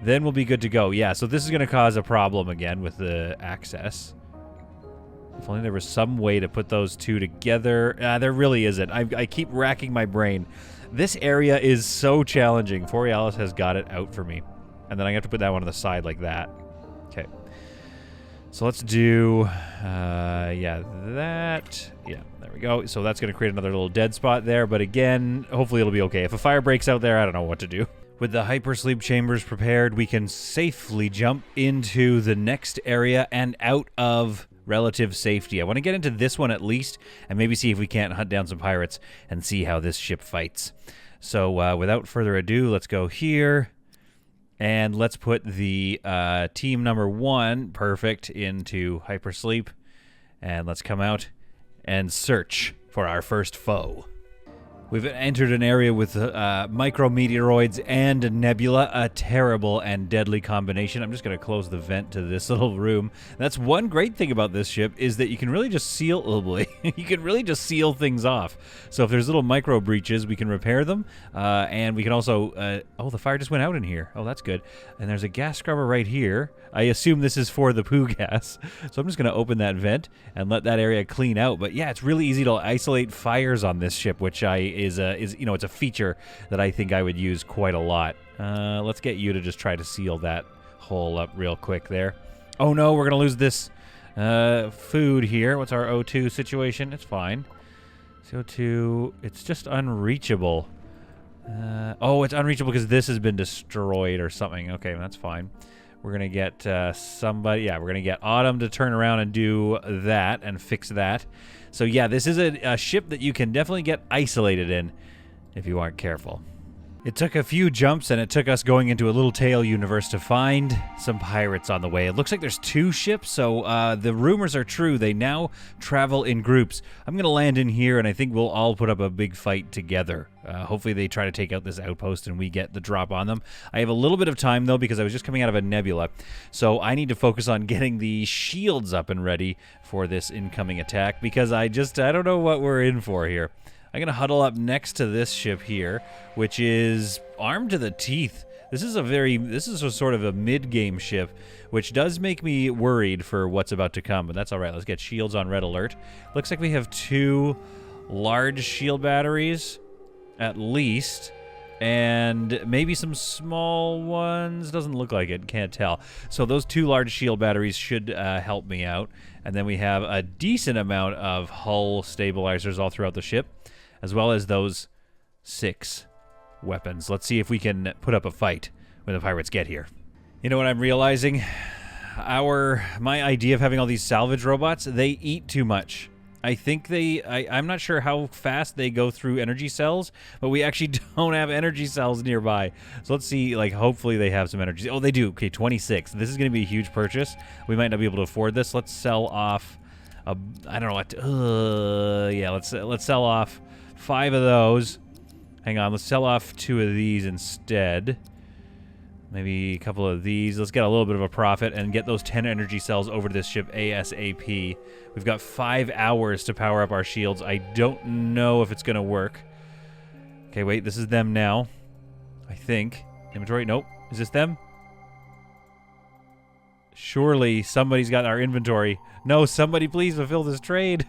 S2: Then we'll be good to go. Yeah, so this is going to cause a problem again with the access. If only there was some way to put those two together. There really isn't. I keep racking my brain. This area is so challenging. Borealis has got it out for me. And then I have to put that one on the side like that. Okay. So let's do, yeah, that. Yeah, there we go. So that's going to create another little dead spot there. But again, hopefully it'll be okay. If a fire breaks out there, I don't know what to do. With the hypersleep chambers prepared, we can safely jump into the next area and out of relative safety. I want to get into this one at least and maybe see if we can't hunt down some pirates and see how this ship fights. So without further ado, let's go here and let's put the team number 1, perfect, into hypersleep, and let's come out and search for our first foe. We've entered an area with micrometeoroids and a nebula, a terrible and deadly combination. I'm just going to close the vent to this little room. That's one great thing about this ship is that you can really just seal, oh boy, you can really just seal things off. So if there's little micro breaches, we can repair them, and we can also, oh, the fire just went out in here. Oh, that's good. And there's a gas scrubber right here. I assume this is for the poo gas. So I'm just going to open that vent and let that area clean out. But yeah, it's really easy to isolate fires on this ship, which is you know, it's a feature that I think I would use quite a lot. Let's get you to just try to seal that hole up real quick there. Oh no, we're going to lose this food here. What's our O2 situation? It's fine. CO2, it's just unreachable. Oh, it's unreachable because this has been destroyed or something. Okay, that's fine. We're going to get somebody... Yeah, we're going to get Autumn to turn around and do that and fix that. So yeah, this is a ship that you can definitely get isolated in if you aren't careful. It took a few jumps, and it took us going into a little tail universe to find some pirates on the way. It looks like there's 2 ships, so the rumors are true. They now travel in groups. I'm going to land in here, and I think we'll all put up a big fight together. Hopefully they try to take out this outpost, and we get the drop on them. I have a little bit of time, though, because I was just coming out of a nebula, so I need to focus on getting the shields up and ready for this incoming attack, because I don't know what we're in for here. I'm going to huddle up next to this ship here, which is armed to the teeth. This is a sort of a mid-game ship, which does make me worried for what's about to come, but that's all right. Let's get shields on red alert. Looks like we have 2 large shield batteries, at least, and maybe some small ones. Doesn't look like it. Can't tell. So those 2 large shield batteries should help me out. And then we have a decent amount of hull stabilizers all throughout the ship, as well as those 6 weapons. Let's see if we can put up a fight when the pirates get here. You know what I'm realizing? My idea of having all these salvage robots, they eat too much. I think I'm not sure how fast they go through energy cells, but we actually don't have energy cells nearby. So let's see, like, hopefully they have some energy. Oh, they do. Okay, 26. This is going to be a huge purchase. We might not be able to afford this. Let's sell off, I don't know what, yeah, let's sell off 5 of those. Hang on, let's sell off 2 of these instead. Maybe a couple of these. Let's get a little bit of a profit and get those 10 energy cells over to this ship ASAP. We've got 5 hours to power up our shields. I don't know if it's going to work. Okay, wait, this is them now. I think. Inventory? Nope. Is this them? Surely somebody's got our inventory. No, somebody please fulfill this trade.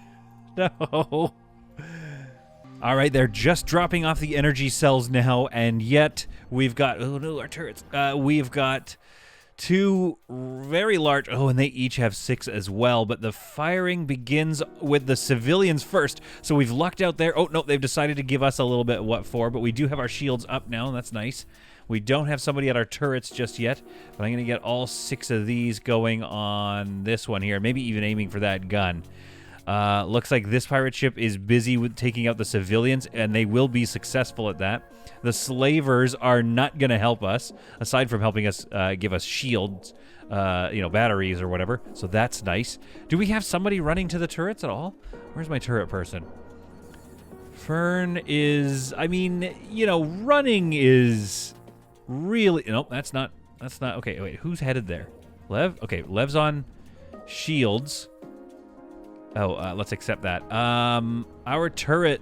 S2: No. All right, they're just dropping off the energy cells now, and yet we've got, oh no, our turrets. We've got 2 very large, oh, and they each have 6 as well, but the firing begins with the civilians first, so we've lucked out there. Oh, no, they've decided to give us a little bit what for, but we do have our shields up now, and that's nice. We don't have somebody at our turrets just yet, but I'm going to get all 6 of these going on this one here, maybe even aiming for that gun. Looks like this pirate ship is busy with taking out the civilians, and they will be successful at that. The slavers are not going to help us, aside from helping us give us shields, batteries or whatever. So that's nice. Do we have somebody running to the turrets at all? Where's my turret person? Fern is, running is really, nope, that's not, okay, wait, who's headed there? Lev? Okay, Lev's on shields. Oh, let's accept that. Our turret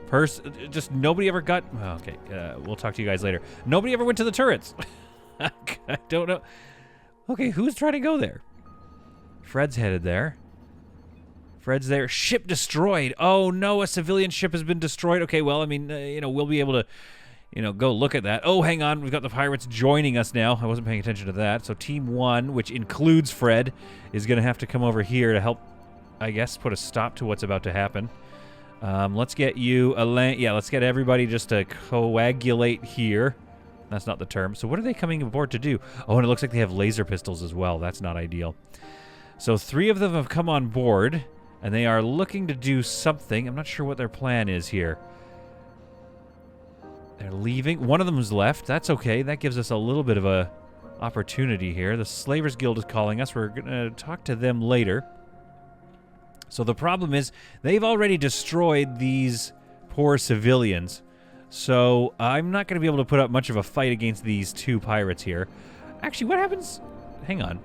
S2: person, just nobody ever got, oh, okay, we'll talk to you guys later. Nobody ever went to the turrets. I don't know. Okay, who's trying to go there? Fred's headed there. Fred's there. Ship destroyed. Oh, no, a civilian ship has been destroyed. Okay, well, we'll be able to, go look at that. Oh, hang on, we've got the pirates joining us now. I wasn't paying attention to that. So Team 1, which includes Fred, is going to have to come over here to help, I guess, put a stop to what's about to happen. Let's get you let's get everybody just to coagulate here. That's not the term. So what are they coming aboard to do? Oh, and it looks like they have laser pistols as well. That's not ideal. So 3 of them have come on board, and they are looking to do something. I'm not sure what their plan is here. They're leaving. One of them is left. That's okay. That gives us a little bit of a opportunity here. The Slavers Guild is calling us. We're going to talk to them later. So the problem is they've already destroyed these poor civilians. So I'm not going to be able to put up much of a fight against these 2 pirates here. Actually, what happens? Hang on.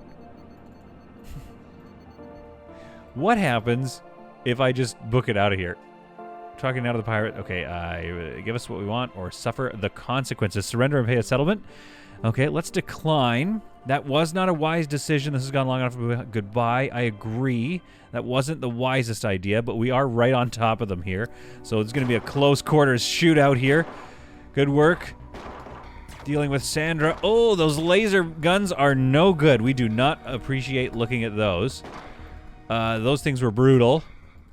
S2: What happens if I just book it out of here? Talking out of the pirate. Okay, give us what we want or suffer the consequences. Surrender and pay a settlement. Okay, let's decline. That was not a wise decision. This has gone long enough. Goodbye. I agree. That wasn't the wisest idea, but we are right on top of them here. So it's going to be a close quarters shootout here. Good work. Dealing with Sandra. Oh, those laser guns are no good. We do not appreciate looking at those. Those things were brutal.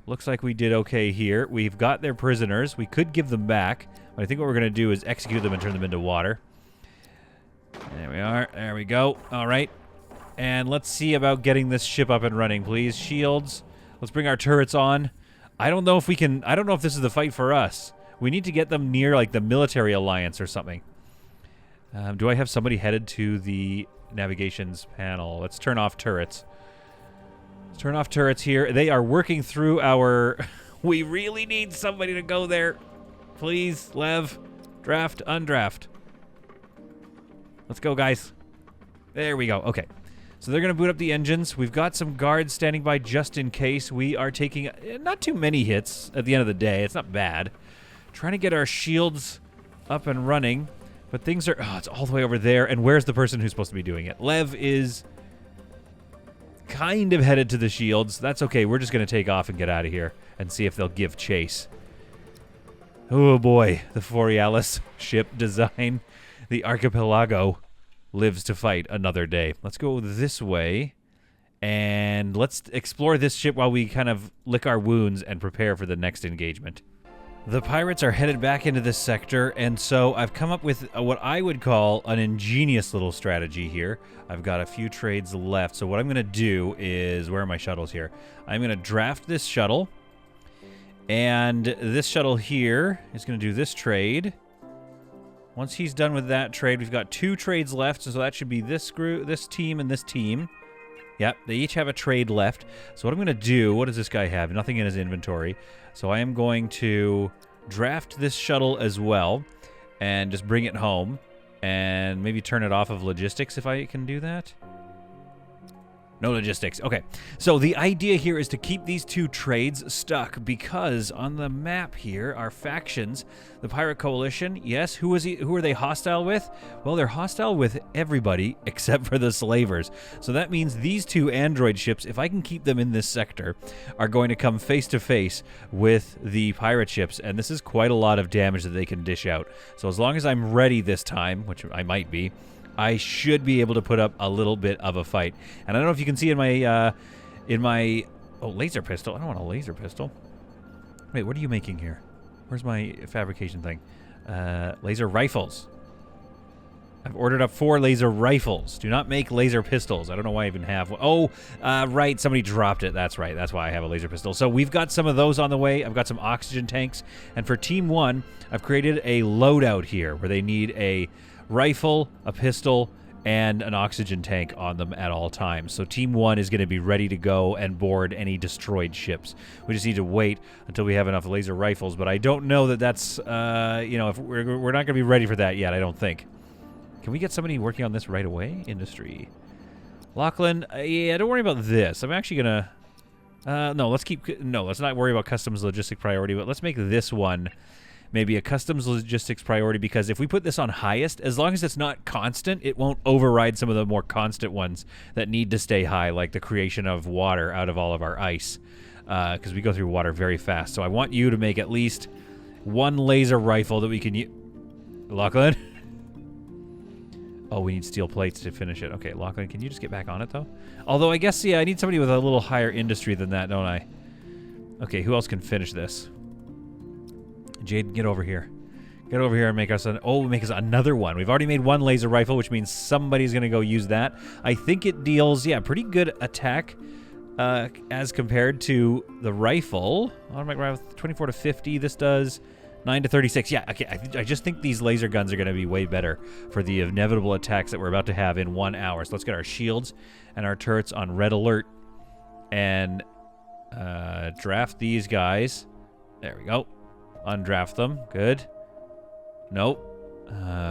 S2: Looks like we did okay here. We've got their prisoners. We could give them back, but I think what we're going to do is execute them and turn them into water. There we are. There we go. All right. And let's see about getting this ship up and running, please. Shields. Let's bring our turrets on. I don't know if we can... I don't know if this is the fight for us. We need to get them near, like, the military alliance or something. Do I have somebody headed to the navigations panel? Let's turn off turrets. Let's turn off turrets here. They are working through our... We really need somebody to go there. Please, Lev. Draft, undraft. Let's go, guys. There we go. Okay. So they're going to boot up the engines. We've got some guards standing by just in case. We are taking not too many hits at the end of the day. It's not bad. Trying to get our shields up and running. But things are... Oh, it's all the way over there. And where's the person who's supposed to be doing it? Lev is kind of headed to the shields. That's okay. We're just going to take off and get out of here and see if they'll give chase. Oh, boy. The Borealis ship design. The Archipelago lives to fight another day. Let's go this way. And let's explore this ship while we kind of lick our wounds and prepare for the next engagement. The pirates are headed back into this sector, and so I've come up with what I would call an ingenious little strategy here. I've got a few trades left, so what I'm going to do is... Where are my shuttles here? I'm going to draft this shuttle, and this shuttle here is going to do this trade. Once he's done with that trade, we've got 2 trades left, so that should be this group, this team, and this team. Yep, they each have a trade left. So what I'm going to do, what does this guy have? Nothing in his inventory. So I am going to draft this shuttle as well and just bring it home and maybe turn it off of logistics if I can do that. No logistics. Okay. So the idea here is to keep these 2 trades stuck because on the map here are factions. The Pirate Coalition, yes. Who are they hostile with? Well, they're hostile with everybody except for the slavers. So that means these 2 android ships, if I can keep them in this sector, are going to come face to face with the pirate ships. And this is quite a lot of damage that they can dish out. So as long as I'm ready this time, which I might be, I should be able to put up a little bit of a fight. And I don't know if you can see in my laser pistol. I don't want a laser pistol. Wait, what are you making here? Where's my fabrication thing? Laser rifles. I've ordered up 4 laser rifles. Do not make laser pistols. I don't know why I even have one. Oh, right. Somebody dropped it. That's right. That's why I have a laser pistol. So we've got some of those on the way. I've got some oxygen tanks. And for Team 1, I've created a loadout here where they need a rifle, a pistol, and an oxygen tank on them at all times. So Team 1 is going to be ready to go and board any destroyed ships. We just need to wait until we have enough laser rifles, but I don't know that that's, if we're not going to be ready for that yet, I don't think. Can we get somebody working on this right away? Industry. Lachlan, yeah, don't worry about this. I'm actually going to... let's not worry about customs logistic priority, but let's make this one maybe a customs logistics priority, because if we put this on highest, as long as it's not constant, it won't override some of the more constant ones that need to stay high, like the creation of water out of all of our ice, because we go through water very fast. So I want you to make at least 1 laser rifle that we can use. Lachlan? Oh, we need steel plates to finish it. Okay, Lachlan, can you just get back on it, though? Although, I guess, yeah, I need somebody with a little higher industry than that, don't I? Okay, who else can finish this? Jade, get over here. Get over here and make us another one. We've already made 1 laser rifle, which means somebody's going to go use that. I think it deals, yeah, pretty good attack as compared to the rifle. Automatic rifle, 24 to 50. This does 9 to 36. Yeah, okay. I just think these laser guns are going to be way better for the inevitable attacks that we're about to have in 1 hour. So let's get our shields and our turrets on red alert and draft these guys. There we go. Undraft them. Good. Nope.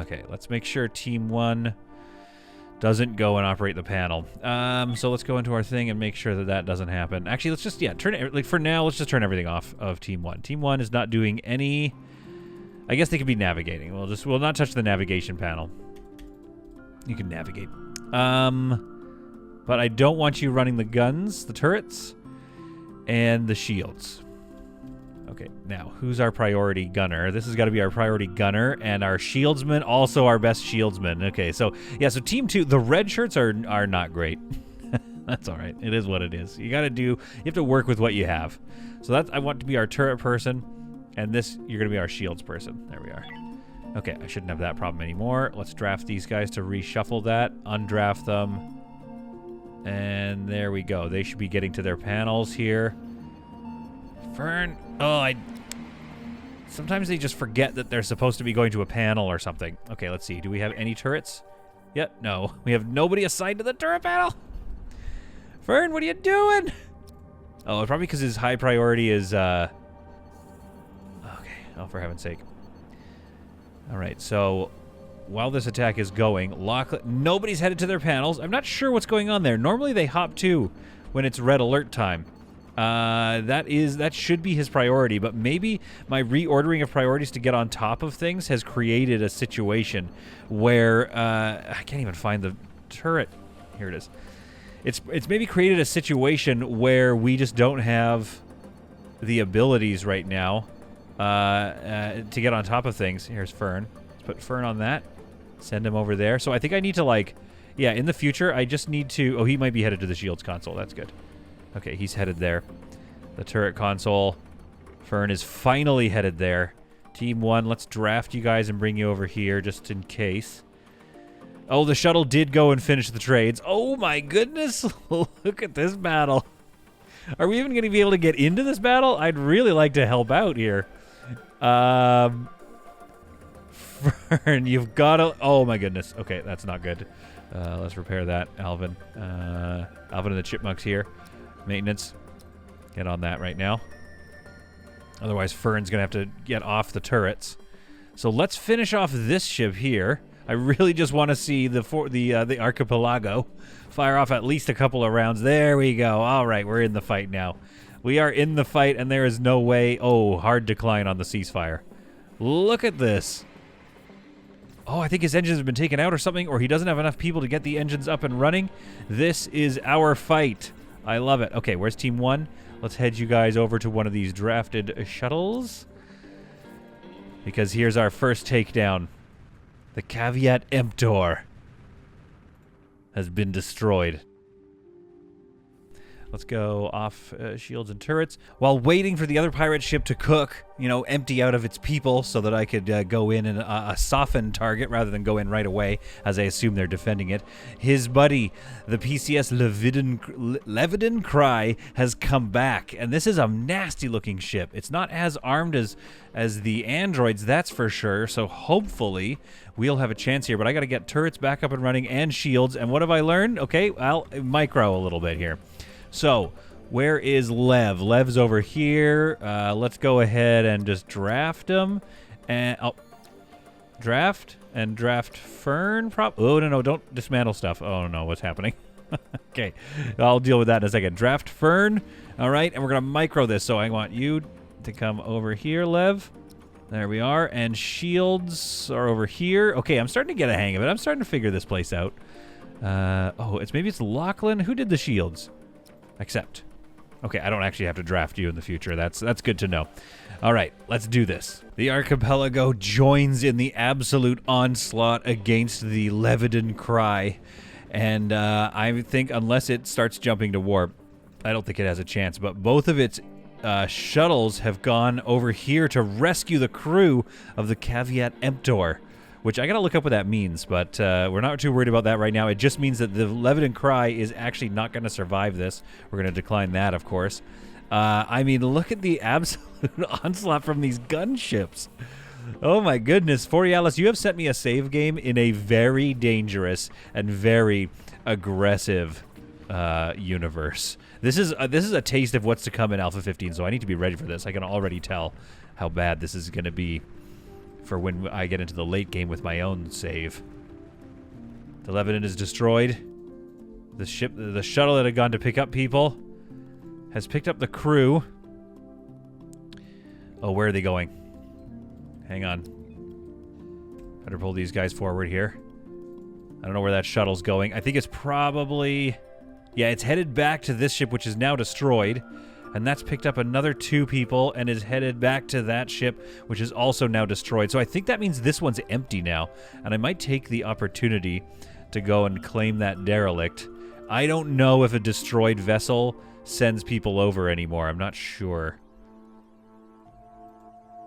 S2: Okay, let's make sure Team 1 doesn't go and operate the panel. So let's go into our thing and make sure that that doesn't happen. Actually, let's just, turn it, like for now, let's just turn everything off of Team 1. Team 1 is not doing any, I guess they could be navigating. We'll not touch the navigation panel. You can navigate. But I don't want you running the guns, the turrets, and the shields. Okay, now, who's our priority gunner? This has got to be our priority gunner, and our shieldsman, also our best shieldsman. Okay, so, yeah, so Team 2, the red shirts are not great. That's all right. It is what it is. You have to work with what you have. So I want to be our turret person, and this, you're going to be our shields person. There we are. Okay, I shouldn't have that problem anymore. Let's draft these guys to reshuffle that, undraft them, and there we go. They should be getting to their panels here. Fern. Oh, Sometimes they just forget that they're supposed to be going to a panel or something. Okay, let's see. Do we have any turrets? Yep, no. We have nobody assigned to the turret panel. Fern, what are you doing? Oh, probably because his high priority is, okay. Oh, for heaven's sake. All right, so while this attack is going, nobody's headed to their panels. I'm not sure what's going on there. Normally they hop to when it's red alert time. That should be his priority, but maybe my reordering of priorities to get on top of things has created a situation where I can't even find the turret. Here it is. It's maybe created a situation where we just don't have the abilities right now to get on top of things. Here's Fern. Let's put Fern on that. Send him over there. So I think I need to, like, yeah, in the future, I just need to... Oh, he might be headed to the shields console. That's good. Okay, he's headed there. The turret console. Fern is finally headed there. Team 1, let's draft you guys and bring you over here just in case. Oh, the shuttle did go and finish the trades. Oh my goodness. Look at this battle. Are we even going to be able to get into this battle? I'd really like to help out here. Fern, you've got to... Oh my goodness. Okay, that's not good. Let's repair that, Alvin. Alvin and the Chipmunks here. Maintenance. Get on that right now. Otherwise, Fern's going to have to get off the turrets. So let's finish off this ship here. I really just want to see the Archipelago fire off at least a couple of rounds. There we go. All right, we're in the fight now. We are in the fight, and there is no way... Oh, hard decline on the ceasefire. Look at this. Oh, I think his engines have been taken out or something, or he doesn't have enough people to get the engines up and running. This is our fight. I love it. Okay, where's Team 1? Let's head you guys over to one of these drafted shuttles. Because here's our first takedown. The Caveat Emptor has been destroyed. Let's go off shields and turrets. While waiting for the other pirate ship to cook, you know, empty out of its people so that I could go in and soften target rather than go in right away, as I assume they're defending it. His buddy, the PCS Levidan Cry, has come back. And this is a nasty-looking ship. It's not as armed as the androids, that's for sure. So hopefully we'll have a chance here. But I got to get turrets back up and running and shields. And what have I learned? Okay, I'll micro a little bit here. So, where is Lev? Lev's over here. Let's go ahead and just draft him. And draft Fern. Oh, no, don't dismantle stuff. Oh, no, what's happening? Okay, I'll deal with that in a second. Draft Fern. All right, and we're going to micro this. So I want you to come over here, Lev. There we are. And shields are over here. Okay, I'm starting to get a hang of it. I'm starting to figure this place out. Maybe it's Lachlan. Who did the shields? Accept. Okay, I don't actually have to draft you in the future. That's good to know. All right, let's do this. The Archipelago joins in the absolute onslaught against the Levidan Cry. And I think unless it starts jumping to warp, I don't think it has a chance. But both of its shuttles have gone over here to rescue the crew of the Caveat Emptor, which I gotta look up what that means, but we're not too worried about that right now. It just means that the Levidan Cry is actually not going to survive this. We're going to decline that, of course. I mean, look at the absolute onslaught from these gunships. Oh my goodness. Forialis, you have sent me a save game in a very dangerous and very aggressive universe. This is a taste of what's to come in Alpha 15, so I need to be ready for this. I can already tell how bad this is going to be for when I get into the late game with my own save. The Levidan is destroyed. The shuttle that had gone to pick up people has picked up the crew. Oh, where are they going? Hang on. Better pull these guys forward here. I don't know where that shuttle's going. I think it's probably... Yeah, it's headed back to this ship, which is now destroyed. And that's picked up another 2 people and is headed back to that ship, which is also now destroyed. So I think that means this one's empty now. And I might take the opportunity to go and claim that derelict. I don't know if a destroyed vessel sends people over anymore. I'm not sure.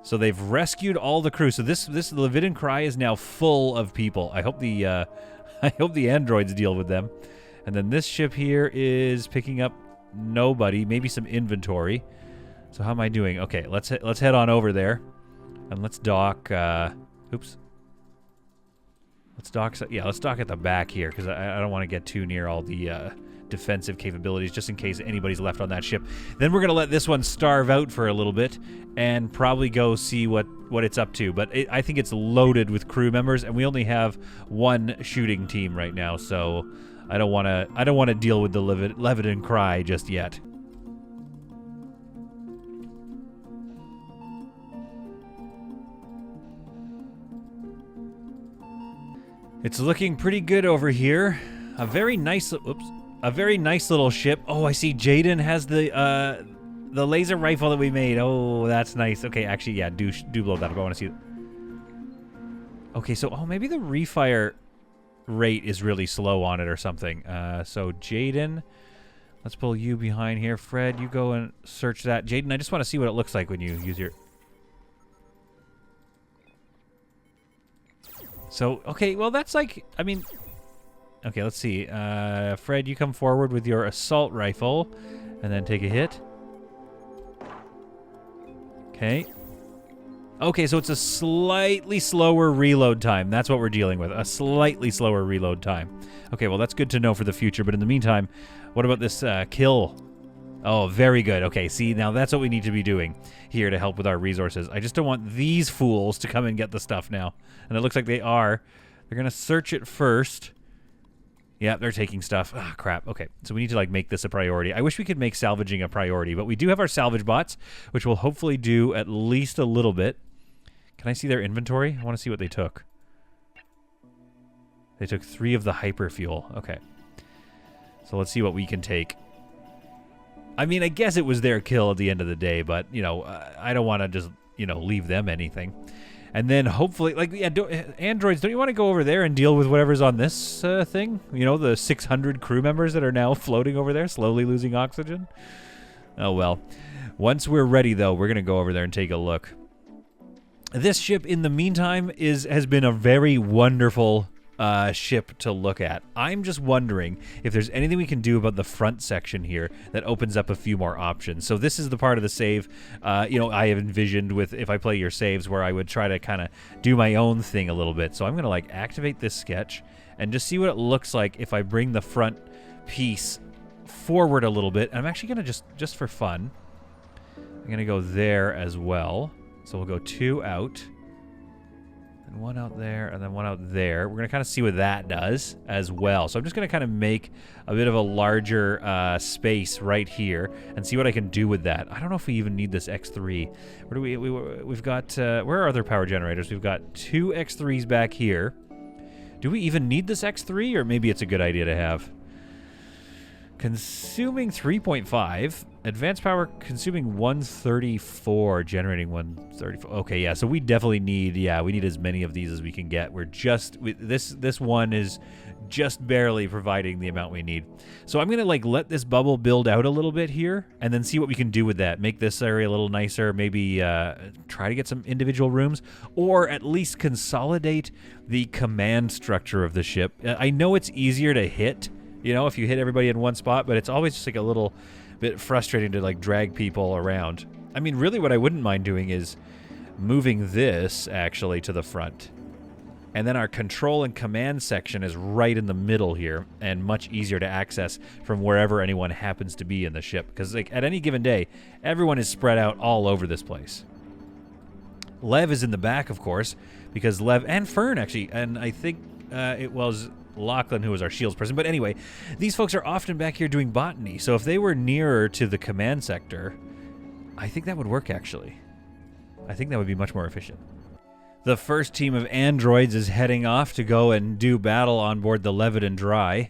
S2: So they've rescued all the crew. So this Levidan Cry is now full of people. I hope the androids deal with them. And then this ship here is picking up nobody, maybe some inventory. So how am I doing? Okay, let's head on over there. And let's dock, oops. Let's dock, yeah, let's dock at the back here, because I don't want to get too near all the defensive capabilities, just in case anybody's left on that ship. Then we're going to let this one starve out for a little bit, and probably go see what it's up to. But I think it's loaded with crew members, and we only have one shooting team right now, so I don't want to deal with the Leviathan Cry just yet. It's looking pretty good over here. A very nice, a very nice little ship. Oh, I see Jaden has the laser rifle that we made. Oh, that's nice. Okay, actually, yeah, do blow that up. I want to see it. Okay, so, oh, maybe the refire rate is really slow on it or something. So Jaden, let's pull you behind here. Fred, you go and search that. Jaden, I just want to see what it looks like when you use your... So, okay, well, that's like, I mean, okay, let's see. Fred, you come forward with your assault rifle and then take a hit. Okay. Okay, so it's a slightly slower reload time. That's what we're dealing with, a slightly slower reload time. Okay, well, that's good to know for the future, but in the meantime, what about this kill? Oh, very good. Okay, see, now that's what we need to be doing here to help with our resources. I just don't want these fools to come and get the stuff now. And it looks like they are. They're going to search it first. Yeah, they're taking stuff. Ah, crap. Okay, so we need to, like, make this a priority. I wish we could make salvaging a priority, but we do have our salvage bots, which will hopefully do at least a little bit. Can I see their inventory? I want to see what they took. They took 3 of the hyperfuel. Okay. So let's see what we can take. I mean, I guess it was their kill at the end of the day, but, you know, I don't want to just, you know, leave them anything. And then hopefully, like, yeah, androids, don't you want to go over there and deal with whatever's on this thing? You know, the 600 crew members that are now floating over there, slowly losing oxygen? Oh, well. Once we're ready, though, we're going to go over there and take a look. This ship, in the meantime, has been a very wonderful ship to look at. I'm just wondering if there's anything we can do about the front section here that opens up a few more options. So this is the part of the save, you know, I have envisioned with, if I play your saves, where I would try to kind of do my own thing a little bit. So I'm going to, like, activate this sketch and just see what it looks like if I bring the front piece forward a little bit. And I'm actually going to just for fun, I'm going to go there as well. So we'll go 2 out. And 1 out there, and then 1 out there. We're going to kind of see what that does as well. So I'm just going to kind of make a bit of a larger space right here and see what I can do with that. I don't know if we even need this X3. Where do we've got, where are other power generators? We've got 2 X3s back here. Do we even need this X3, or maybe it's a good idea to have? Consuming 3.5. Advanced power consuming 134, generating 134. Okay, yeah, so we definitely need, we need as many of these as we can get. We're just, this one is just barely providing the amount we need. So I'm going to, like, let this bubble build out a little bit here and then see what we can do with that. Make this area a little nicer, maybe try to get some individual rooms, or at least consolidate the command structure of the ship. I know it's easier to hit, you know, if you hit everybody in one spot, but it's always just like a little bit frustrating to, like, drag people around. I mean, really what I wouldn't mind doing is moving this actually to the front. And then our control and command section is right in the middle here and much easier to access from wherever anyone happens to be in the ship. Because, like, at any given day, everyone is spread out all over this place. Lev is in the back, of course, because Lev and Fern, actually, and I think it was Lachlan, who was our shields person. But anyway, these folks are often back here doing botany, so if they were nearer to the command sector, I think that would work, actually. I think that would be much more efficient. The first team of androids is heading off to go and do battle on board the Leviathan Dry.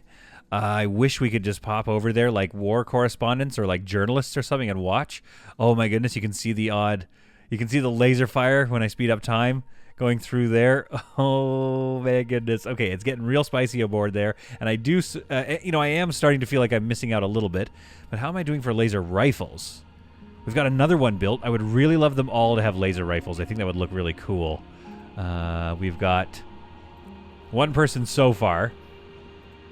S2: I wish we could just pop over there like war correspondents or like journalists or something and watch. Oh my goodness, you can see the laser fire when I speed up time going through there. Oh my goodness. Okay, it's getting real spicy aboard there, and I do, you know, I am starting to feel like I'm missing out a little bit. But how am I doing for laser rifles? We've got another one built. I would really love them all to have laser rifles. I think that would look really cool. We've got one person so far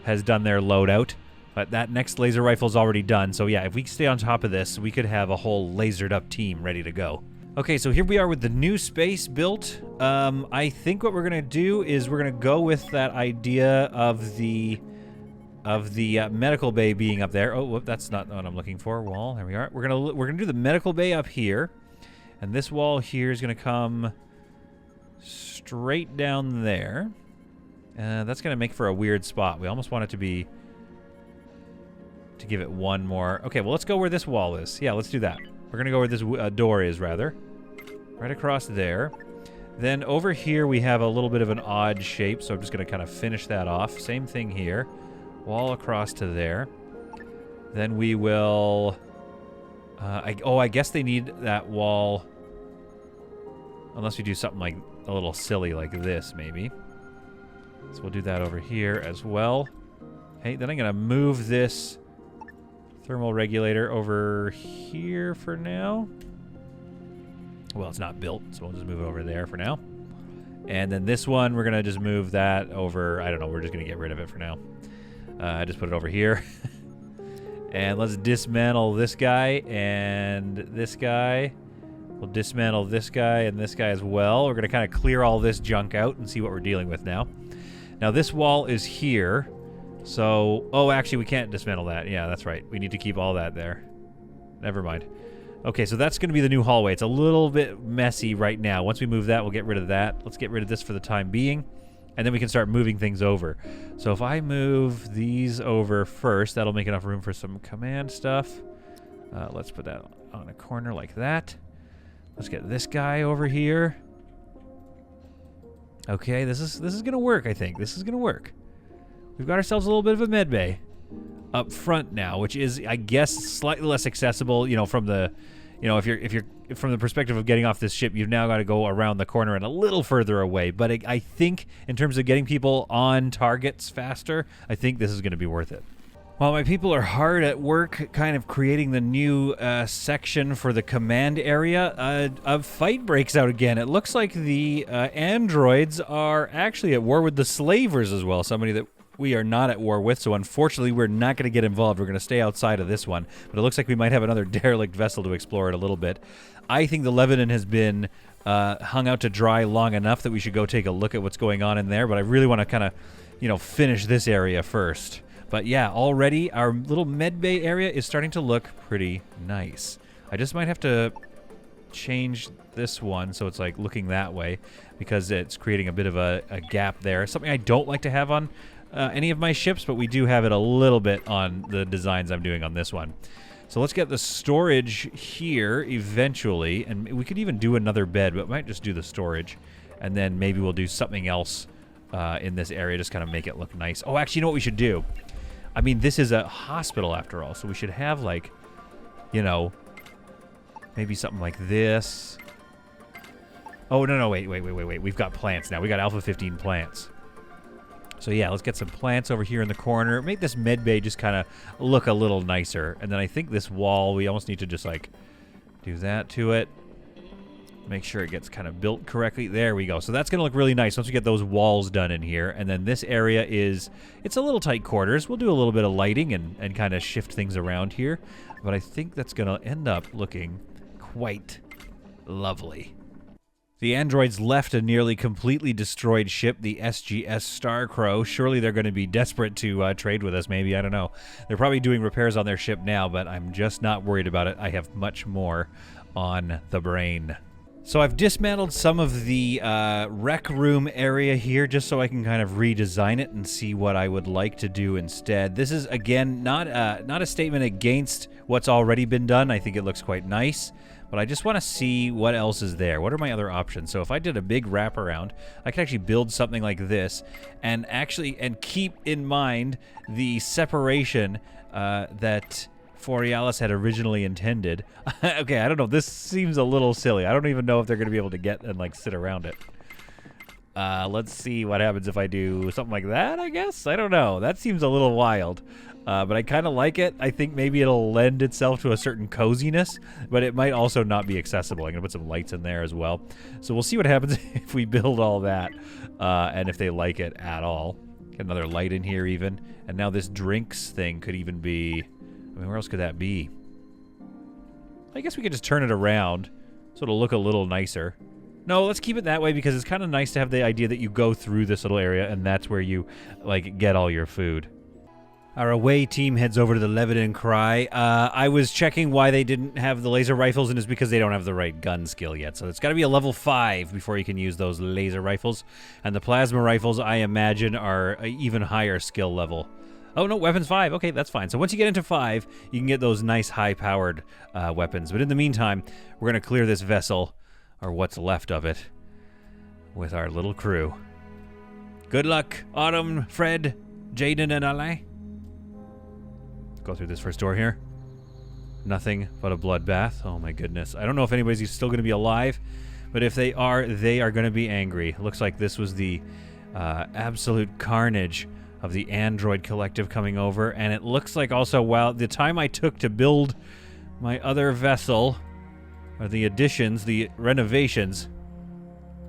S2: has done their loadout, but that next laser rifle is already done. So yeah, if we stay on top of this, we could have a whole lasered up team ready to go. Okay, so here we are with the new space built. I think what we're gonna do is we're gonna go with that idea of the medical bay being up there. Oh, whoop, that's not what I'm looking for. Wall. There we are. We're gonna do the medical bay up here, and this wall here is gonna come straight down there. That's gonna make for a weird spot. We almost want it to give it one more. Okay, well let's go where this wall is. Yeah, let's do that. We're gonna go where this door is, rather. Right across there. Then over here we have a little bit of an odd shape, so I'm just gonna kind of finish that off. Same thing here. Wall across to there. Then we will... I guess they need that wall... Unless we do something like a little silly like this, maybe. So we'll do that over here as well. Okay, then I'm gonna move this thermal regulator over here for now. Well, it's not built, so we'll just move it over there for now. And then this one, we're gonna just move that over. I don't know, we're just gonna get rid of it for now. I just put it over here. And let's dismantle this guy and this guy. We'll dismantle this guy and this guy as well. We're gonna kind of clear all this junk out and see what we're dealing with now. Now this wall is here. So, oh, actually we can't dismantle that. Yeah, that's right. We need to keep all that there. Never mind. Okay, so that's going to be the new hallway. It's a little bit messy right now. Once we move that, we'll get rid of that. Let's get rid of this for the time being, and then we can start moving things over. So if I move these over first, that'll make enough room for some command stuff. Let's put that on a corner like that. Let's get this guy over here. Okay, this is going to work, I think. This is going to work. We've got ourselves a little bit of a med bay up front now, which is, I guess, slightly less accessible, you know, from the, you know, if you're from the perspective of getting off this ship, you've now got to go around the corner and a little further away. But I think in terms of getting people on targets faster, I think this is going to be worth it. While my people are hard at work kind of creating the new section for the command area, a fight breaks out again. It looks like the androids are actually at war with the slavers as well, somebody that we are not at war with, so unfortunately we're not going to get involved. We're going to stay outside of this one, but it looks like we might have another derelict vessel to explore it a little bit. I think the Lebanon has been hung out to dry long enough that we should go take a look at what's going on in there, but I really want to kind of, you know, finish this area first. But yeah, already our little med bay area is starting to look pretty nice. I just might have to change this one so it's like looking that way, because it's creating a bit of a gap there. Something I don't like to have on any of my ships, but we do have it a little bit on the designs I'm doing on this one. So let's get the storage here eventually, and we could even do another bed, but we might just do the storage, and then maybe we'll do something else in this area, just kind of make it look nice. Oh, actually, you know what we should do? I mean, this is a hospital after all, so we should have, like, you know, maybe something like this. Oh, no, wait. We've got plants now. We got Alpha 15 plants. So yeah, let's get some plants over here in the corner. Make this med bay just kind of look a little nicer. And then I think this wall, we almost need to just like do that to it. Make sure it gets kind of built correctly. There we go. So that's going to look really nice once we get those walls done in here. And then this area is, it's a little tight quarters. We'll do a little bit of lighting and kind of shift things around here. But I think that's going to end up looking quite lovely. The androids left a nearly completely destroyed ship, the SGS Starcrow. Surely they're going to be desperate to trade with us, maybe. I don't know. They're probably doing repairs on their ship now, but I'm just not worried about it. I have much more on the brain. So I've dismantled some of the rec room area here just so I can kind of redesign it and see what I would like to do instead. This is, again, not a statement against what's already been done. I think it looks quite nice. But I just want to see what else is there. What are my other options? So if I did a big wraparound, I could actually build something like this and keep in mind the separation that Borealis had originally intended. Okay, I don't know. This seems a little silly. I don't even know if they're going to be able to get and like sit around it. Let's see what happens if I do something like that, I guess? I don't know. That seems a little wild. But I kind of like it. I think maybe it'll lend itself to a certain coziness, but it might also not be accessible. I'm going to put some lights in there as well. So we'll see what happens if we build all that, and if they like it at all. Get another light in here even. And now this drinks thing could even be... I mean, where else could that be? I guess we could just turn it around So it'll look a little nicer. No, let's keep it that way because it's kind of nice to have the idea that you go through this little area and that's where you, like, get all your food. Our away team heads over to the Leviton Cry. I was checking why they didn't have the laser rifles, and it's because they don't have the right gun skill yet. So it's got to be a level 5 before you can use those laser rifles. And the plasma rifles, I imagine, are an even higher skill level. Oh, no, weapons 5. Okay, that's fine. So once you get into 5, you can get those nice high-powered weapons. But in the meantime, we're going to clear this vessel, or what's left of it, with our little crew. Good luck, Autumn, Fred, Jaden, and Ali. Go through this first door here. Nothing but a bloodbath. Oh my goodness. I don't know if anybody's still going to be alive, but if they are going to be angry. Looks like this was the absolute carnage of the android collective coming over, and it looks like also, while the time I took to build my other vessel, or the additions, the renovations,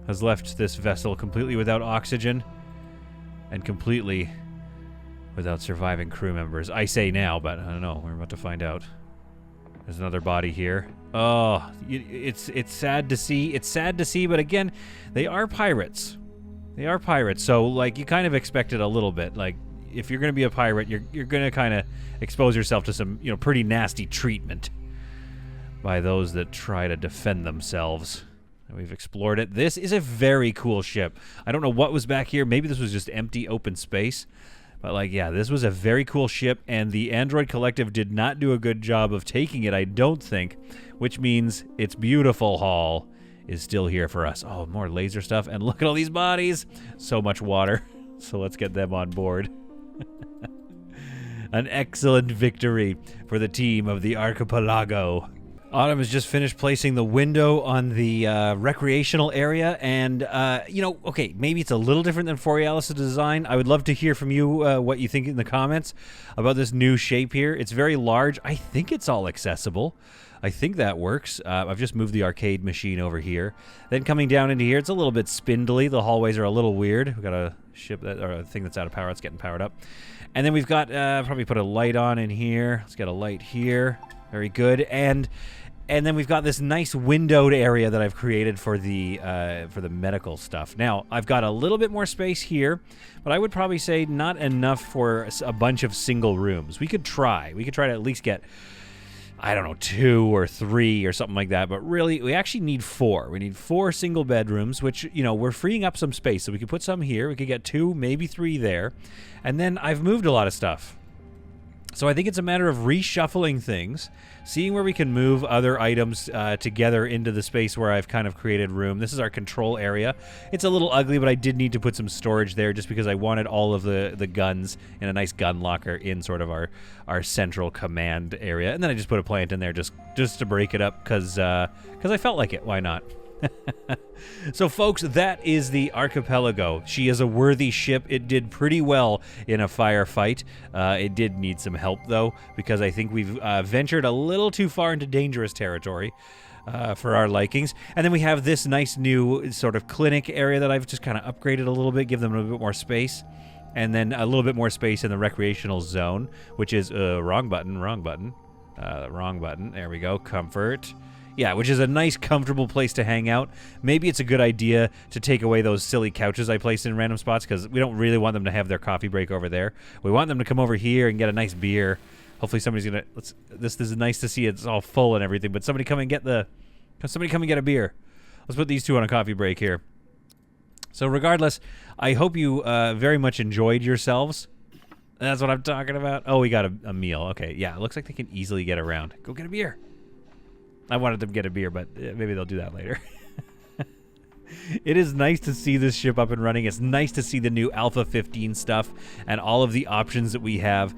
S2: has left this vessel completely without oxygen and completely without surviving crew members. I say now, but I don't know. We're about to find out. There's another body here. Oh, it's sad to see. It's sad to see, but again, they are pirates. They are pirates, so, like, you kind of expect it a little bit. Like, if you're going to be a pirate, you're going to kind of expose yourself to some, pretty nasty treatment by those that try to defend themselves. And we've explored it. This is a very cool ship. I don't know what was back here. Maybe this was just empty open space. But, like, yeah, this was a very cool ship, and the Android Collective did not do a good job of taking it, I don't think, which means its beautiful haul is still here for us. Oh, more laser stuff, and look at all these bodies. So much water. So let's get them on board. An excellent victory for the team of the Archipelago. Autumn has just finished placing the window on the recreational area, and, okay, maybe it's a little different than Borealis' design. I would love to hear from you what you think in the comments about this new shape here. It's very large. I think it's all accessible. I think that works. I've just moved the arcade machine over here. Then coming down into here, it's a little bit spindly. The hallways are a little weird. We've got a ship that, or a thing that's out of power. It's getting powered up. And then we've got, probably put a light on in here. Let's get a light here. Very good. And then we've got this nice windowed area that I've created for the medical stuff. Now, I've got a little bit more space here, but I would probably say not enough for a bunch of single rooms. We could try. We could try to at least get, I don't know, 2 or 3 or something like that. But really, we actually need 4. We need 4 single bedrooms, which, we're freeing up some space. So we could put some here. We could get 2, maybe 3 there. And then I've moved a lot of stuff. So I think it's a matter of reshuffling things, seeing where we can move other items together into the space where I've kind of created room. This is our control area. It's a little ugly, but I did need to put some storage there just because I wanted all of the guns in a nice gun locker in sort of our central command area. And then I just put a plant in there just to break it up because I felt like it. Why not? So, folks, that is the Archipelago. She is a worthy ship. It did pretty well in a firefight. It did need some help, though, because I think we've ventured a little too far into dangerous territory for our likings. And then we have this nice new sort of clinic area that I've just kind of upgraded a little bit, give them a bit more space. And then a little bit more space in the recreational zone, which is wrong button. There we go. Comfort. Yeah, which is a nice, comfortable place to hang out. Maybe it's a good idea to take away those silly couches I placed in random spots because we don't really want them to have their coffee break over there. We want them to come over here and get a nice beer. Hopefully somebody's going to... This is nice to see it's all full and everything, but somebody come and get a beer. Let's put these two on a coffee break here. So regardless, I hope you very much enjoyed yourselves. That's what I'm talking about. Oh, we got a meal. Okay, yeah, it looks like they can easily get around. Go get a beer. I wanted them to get a beer, but maybe they'll do that later. It is nice to see this ship up and running. It's nice to see the new Alpha 15 stuff and all of the options that we have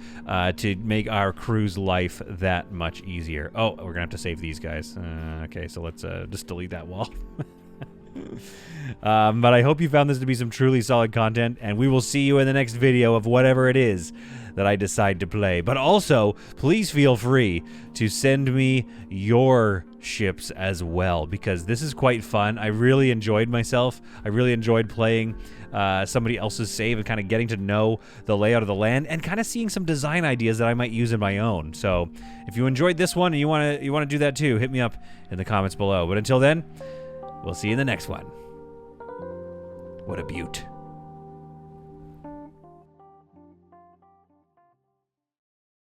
S2: to make our crew's life that much easier. Oh, we're going to have to save these guys. Okay, so let's just delete that wall. But I hope you found this to be some truly solid content, and we will see you in the next video of whatever it is that I decide to play. But also, please feel free to send me your ships as well, because this is quite fun. I really enjoyed myself. I really enjoyed playing somebody else's save and kind of getting to know the layout of the land and kind of seeing some design ideas that I might use in my own. So if you enjoyed this one and you want to do that too, hit me up in the comments below. But until then, we'll see you in the next one. What a beaut.